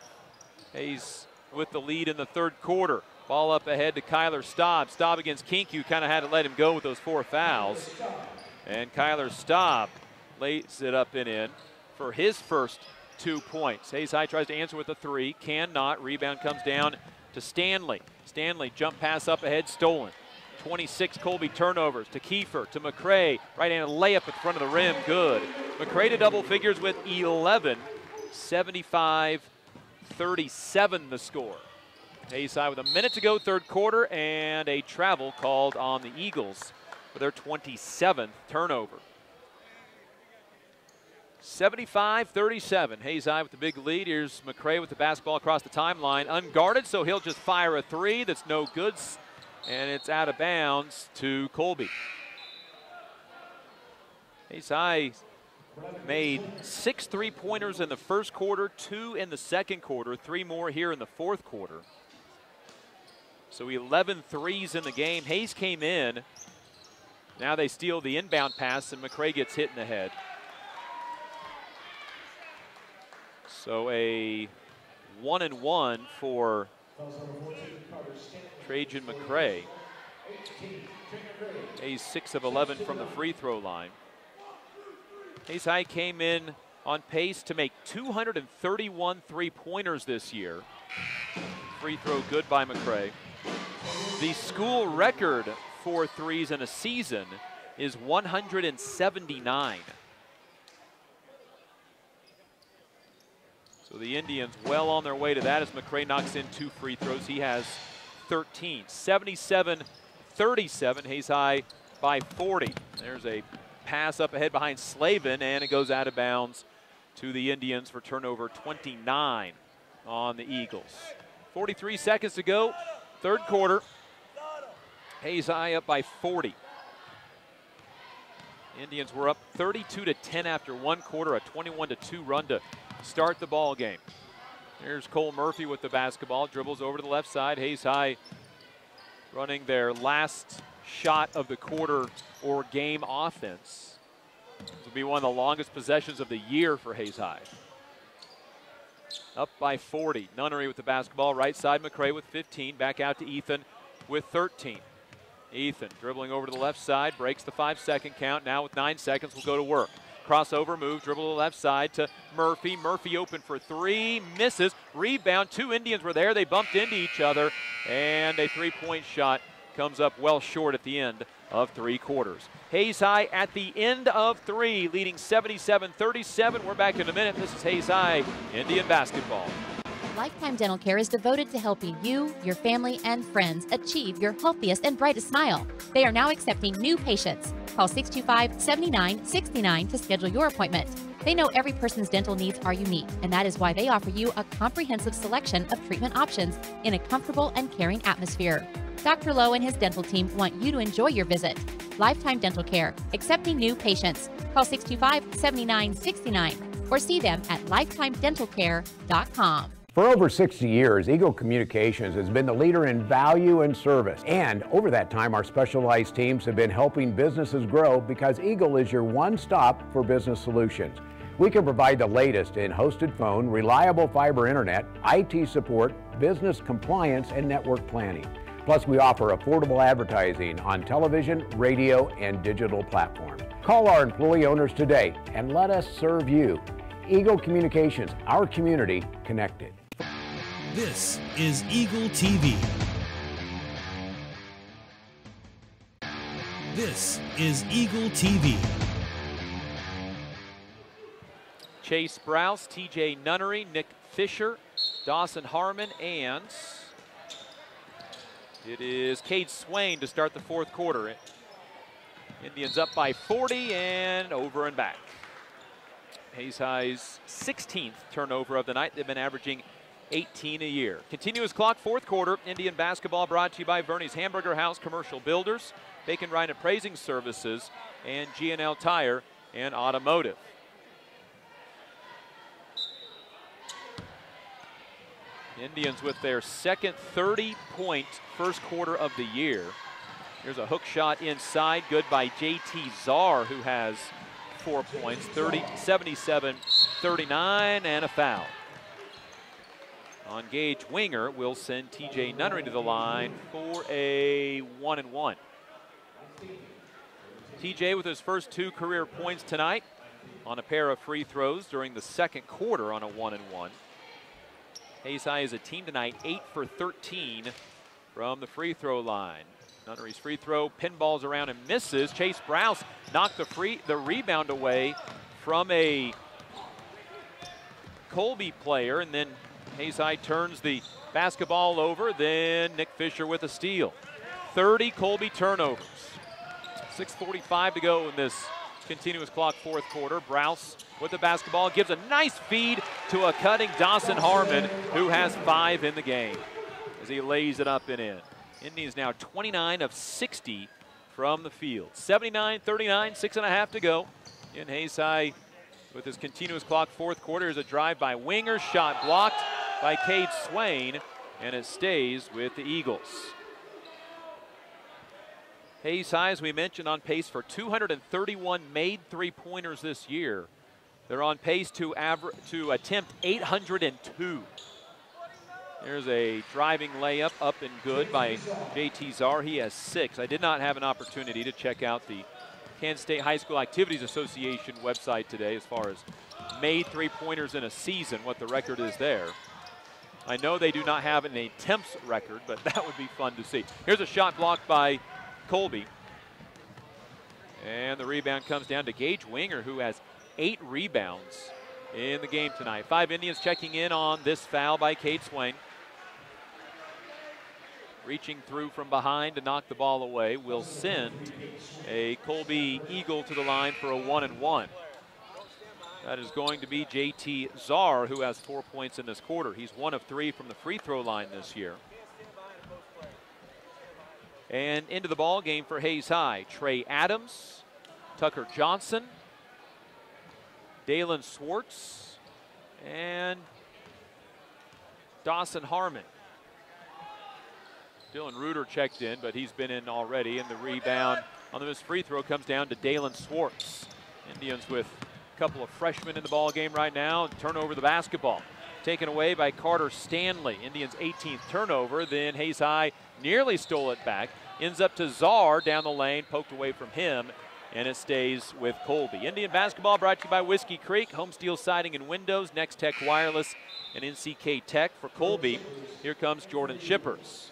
Hayes with the lead in the third quarter. Ball up ahead to Kyler Staub. Staub against Kinke, who kind of had to let him go with those 4 fouls. And Kyler Staub lays it up and in for his first 2 points. Hayes High tries to answer with a 3, cannot. Rebound comes down to Stanley. Stanley jump pass up ahead, stolen. 26 Colby turnovers to Kiefer, to McCray. Right-handed layup at the front of the rim, good. McCray to double figures with 11. 75-37 the score. Hayes High with a minute to go, third quarter, and a travel called on the Eagles for their 27th turnover. 75-37, Hayes High with the big lead. Here's McCray with the basketball across the timeline. Unguarded, so he'll just fire a 3 that's no good, and it's out of bounds to Colby. Hayes High made 6 3-pointers in the first quarter, 2 in the second quarter, 3 more here in the fourth quarter. So 11 threes in the game. Hayes came in. Now they steal the inbound pass, and McCray gets hit in the head. So a 1-and-1 for Trajan McCray. Hayes 6 of 11 from the free throw line. Hayes High came in on pace to make 231 3-pointers this year. Free throw good by McCray. The school record for threes in a season is 179. So the Indians well on their way to that as McCray knocks in 2 free throws. He has 13. 77-37, Hayes High by 40. There's a pass up ahead behind Slavin, and it goes out of bounds to the Indians for turnover 29 on the Eagles. 43 seconds to go, third quarter. Hayes High up by 40. Indians were up 32-10 after one quarter, a 21-2 run to start the ball game. Here's Cole Murphy with the basketball, dribbles over to the left side. Hayes High running their last shot of the quarter or game offense. This will be one of the longest possessions of the year for Hayes High. Up by 40. Nunnery with the basketball, right side. McCray with 15. Back out to Ethan with 13. Ethan dribbling over to the left side, breaks the 5-second count. Now with 9 seconds, will go to work. Crossover move, dribble to the left side to Murphy. Murphy open for 3, misses. Rebound, 2 Indians were there. They bumped into each other, and a 3-point shot comes up well short at the end of 3 quarters. Hayes High at the end of 3, leading 77-37. We're back in a minute. This is Hayes High Indian basketball. Lifetime Dental Care is devoted to helping you, your family, and friends achieve your healthiest and brightest smile. They are now accepting new patients. Call 625-7969 to schedule your appointment. They know every person's dental needs are unique, and that is why they offer you a comprehensive selection of treatment options in a comfortable and caring atmosphere. Dr. Lowe and his dental team want you to enjoy your visit. Lifetime Dental Care, accepting new patients. Call 625-7969 or see them at lifetimedentalcare.com. For over 60 years, Eagle Communications has been the leader in value and service. And over that time, our specialized teams have been helping businesses grow because Eagle is your one-stop for business solutions. We can provide the latest in hosted phone, reliable fiber internet, IT support, business compliance, and network planning. Plus, we offer affordable advertising on television, radio, and digital platforms. Call our employee owners today and let us serve you. Eagle Communications, our community connected. This is Eagle TV. This is Eagle TV. Chase Browse, TJ Nunnery, Nick Fisher, Dawson Harmon, and it is Cade Swain to start the fourth quarter. Indians up by 40 and over and back. Hayes High's 16th turnover of the night. They've been averaging 18 a year. Continuous clock, fourth quarter. Indian basketball brought to you by Verney's Hamburger House Commercial Builders, Bacon Ryan Appraising Services, and G&L Tire and Automotive. Indians with their second 30-point first quarter of the year. Here's a hook shot inside, good by J.T. Czar, who has 4 points, 77-39, and a foul. On Gage Winger will send TJ Nunnery to the line for a 1-and-1. TJ with his first 2 career points tonight on a pair of free throws during the second quarter on a 1-and-1. Hayes High is a team tonight 8 for 13 from the free throw line. Nunnery's free throw pinballs around and misses. Chase Browse knocked the rebound away from a Colby player, and then Hayes High turns the basketball over. Then Nick Fisher with a steal. 30 Colby turnovers. 6:45 to go in this continuous clock fourth quarter. Browse with the basketball gives a nice feed to a cutting Dawson Harmon, who has 5 in the game as he lays it up and in. Indians now 29 of 60 from the field. 79-39, 6.5 to go. In Hayes High with his continuous clock fourth quarter. Here's a drive by Winger, shot blocked by Cade Swain, and it stays with the Eagles. Hayes High, as we mentioned, on pace for 231 made three-pointers this year. They're on pace to attempt 802. There's a driving layup up and good by J.T. Czar. He has 6. I did not have an opportunity to check out the Kansas State High School Activities Association website today as far as made three-pointers in a season, what the record is there. I know they do not have an attempts record, but that would be fun to see. Here's a shot blocked by Colby. And the rebound comes down to Gage Winger, who has 8 rebounds in the game tonight. 5 Indians checking in on this foul by Cade Swain. Reaching through from behind to knock the ball away will send a Colby Eagle to the line for a 1-and-1. That is going to be JT Czar, who has 4 points in this quarter. He's 1 of 3 from the free throw line this year. And into the ball game for Hayes High, Trey Adams, Tucker Johnson, Dalen Swartz, and Dawson Harmon. Dylan Reuter checked in, but he's been in already, and the rebound on the missed free throw comes down to Dalen Swartz. Indians with a couple of freshmen in the ball game right now. Turn over the basketball. Taken away by Carter Stanley. Indians' 18th turnover. Then Hayes High nearly stole it back. Ends up to Czar down the lane, poked away from him, and it stays with Colby. Indian basketball brought to you by Whiskey Creek, Home Steel Siding and Windows, Next Tech Wireless, and NCK Tech. For Colby, here comes Jordan Shippers.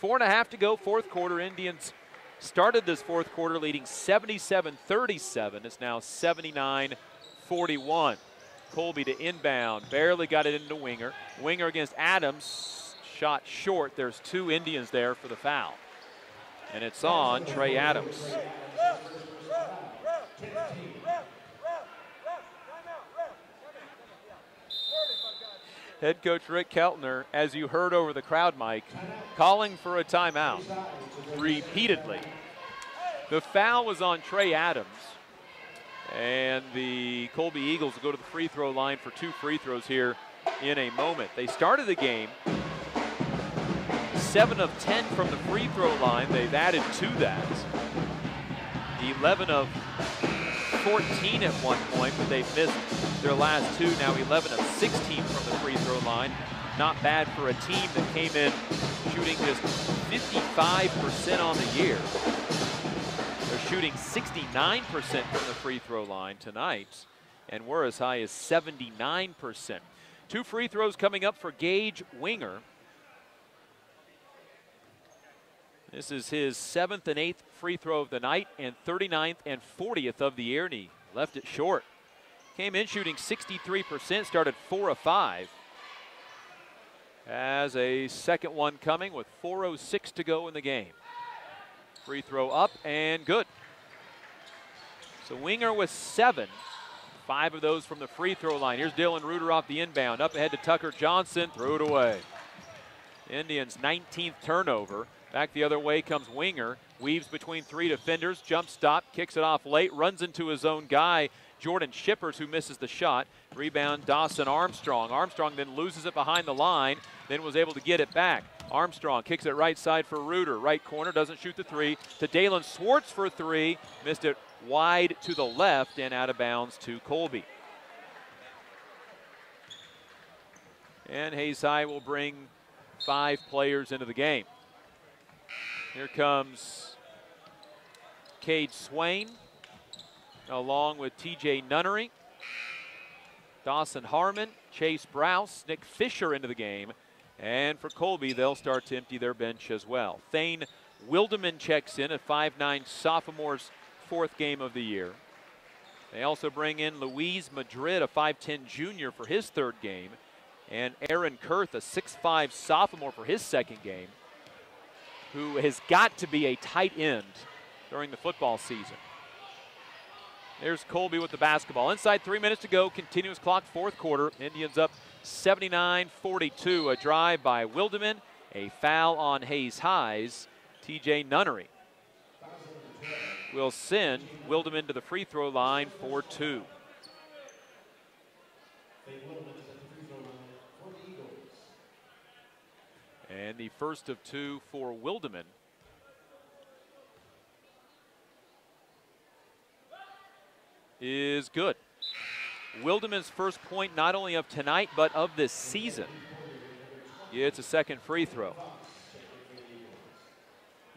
4.5 to go, fourth quarter. Indians started this fourth quarter leading 77-37. It's now 79-41. Colby to inbound, barely got it into Winger. Winger against Adams, shot short. There's 2 Indians there for the foul. And it's on Trey Adams. Head coach Rick Keltner, as you heard over the crowd mic, calling for a timeout repeatedly. The foul was on Trey Adams, and the Colby Eagles will go to the free throw line for 2 free throws here in a moment. They started the game 7 of 10 from the free throw line. They've added to that. 11 of 14 at one point, but they've missed their last 2. Now 11 of 16 from the free throw line. Not bad for a team that came in shooting just 55% on the year. They're shooting 69% from the free throw line tonight, and we're as high as 79%. 2 free throws coming up for Gage Winger. This is his 7th and 8th free throw of the night and 39th and 40th of the year, and he left it short. Came in shooting 63%, started 4 of 5. Has a second one coming with 4:06 to go in the game. Free throw up and good. So Winger with 7, 5 of those from the free throw line. Here's Dylan Reuter off the inbound, up ahead to Tucker Johnson, threw it away. Indians' 19th turnover. Back the other way comes Winger, weaves between 3 defenders, jump stop, kicks it off late, runs into his own guy, Jordan Shippers, who misses the shot. Rebound, Dawson Armstrong. Armstrong then loses it behind the line, then was able to get it back. Armstrong kicks it right side for Reuter. Right corner, doesn't shoot the 3. To Dalen Swartz for 3. Missed it wide to the left and out of bounds to Colby. And Hayes High will bring 5 players into the game. Here comes Cade Swain, along with TJ Nunnery, Dawson Harmon, Chase Browse, Nick Fisher into the game. And for Colby, they'll start to empty their bench as well. Thane Wildeman checks in, a 5'9" sophomore's 4th game of the year. They also bring in Luis Madrid, a 5'10" junior, for his 3rd game. And Aaron Kurth, a 6'5" sophomore, for his 2nd game, who has got to be a tight end during the football season. There's Colby with the basketball. Inside 3 minutes to go, continuous clock, 4th quarter. Indians up 79-42. A drive by Wildeman, a foul on Hayes High's TJ Nunnery. Will send Wildeman to the free throw line for 2. And the first of 2 for Wildeman. Is good. Wildeman's first point not only of tonight, but of this season. It's a second free throw.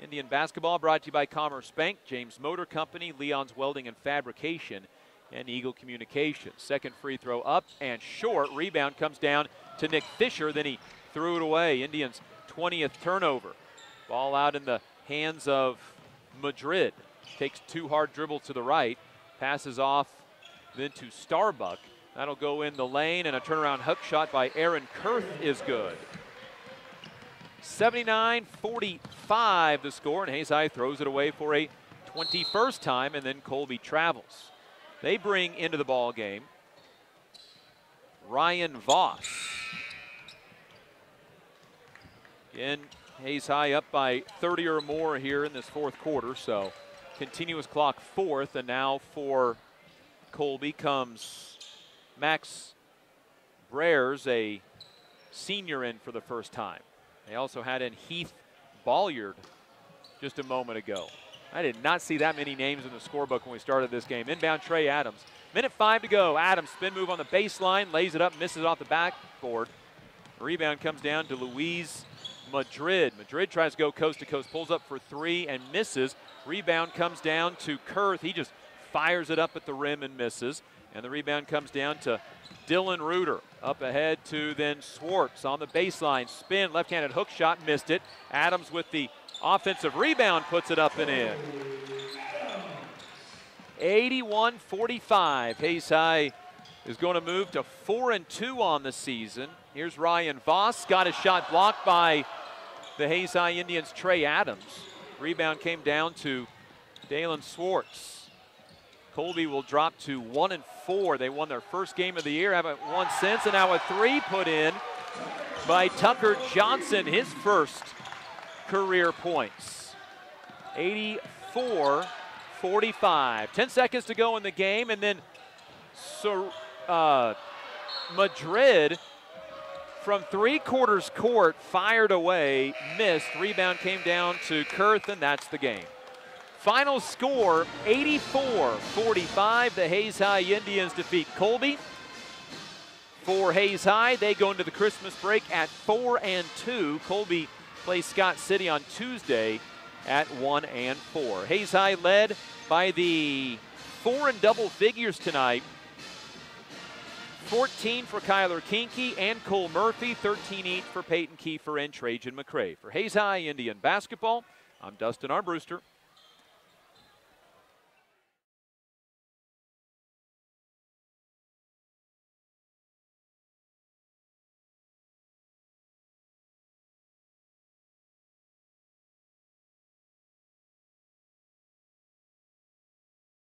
Indian basketball brought to you by Commerce Bank, James Motor Company, Leon's Welding and Fabrication, and Eagle Communications. Second free throw up and short. Rebound comes down to Nick Fisher, then he threw it away. Indians' 20th turnover. Ball out in the hands of Madrid. Takes 2 hard dribbles to the right. Passes off then to Starbuck. That'll go in the lane, and a turnaround hook shot by Aaron Kurth is good. 79-45 the score, and Hayes High throws it away for a 21st time, and then Colby travels. They bring into the ball game Ryan Voss. Again, Hayes High up by 30 or more here in this fourth quarter, so continuous clock fourth, and now for Colby comes Max Breyers, a senior, in for the first time. They also had in Heath Bolliard just a moment ago. I did not see that many names in the scorebook when we started this game. Inbound Trey Adams. Minute 5 to go. Adams spin move on the baseline, lays it up, misses off the backboard. The rebound comes down to Luis Madrid. Madrid tries to go coast to coast, pulls up for three and misses. Rebound comes down to Kurth. He just fires it up at the rim and misses. And the rebound comes down to Dylan Reuter. Up ahead to then Swartz on the baseline. Spin, left-handed hook shot, missed it. Adams with the offensive rebound puts it up and in. 81-45. Hayes High is going to move to 4-2 on the season. Here's Ryan Voss. Got his shot blocked by the Hayes High Indians' Trey Adams. Rebound came down to Dalen Swartz. Colby will drop to 1-4. They won their first game of the year, haven't won since, and now a three put in by Tucker Johnson, his first career points. 84-45. 10 seconds to go in the game, and then Madrid from three-quarters court fired away, missed. Rebound came down to Kurth, and that's the game. Final score, 84-45. The Hayes High Indians defeat Colby. For Hayes High, they go into the Christmas break at 4-2. Colby plays Scott City on Tuesday at 1-4. Hayes High led by the 4 in double figures tonight. 14 for Kyler Kinke and Cole Murphy, 13 each for Peyton Kiefer and Trajan McCray. For Hayes High Indian basketball, I'm Dustin Armbruster.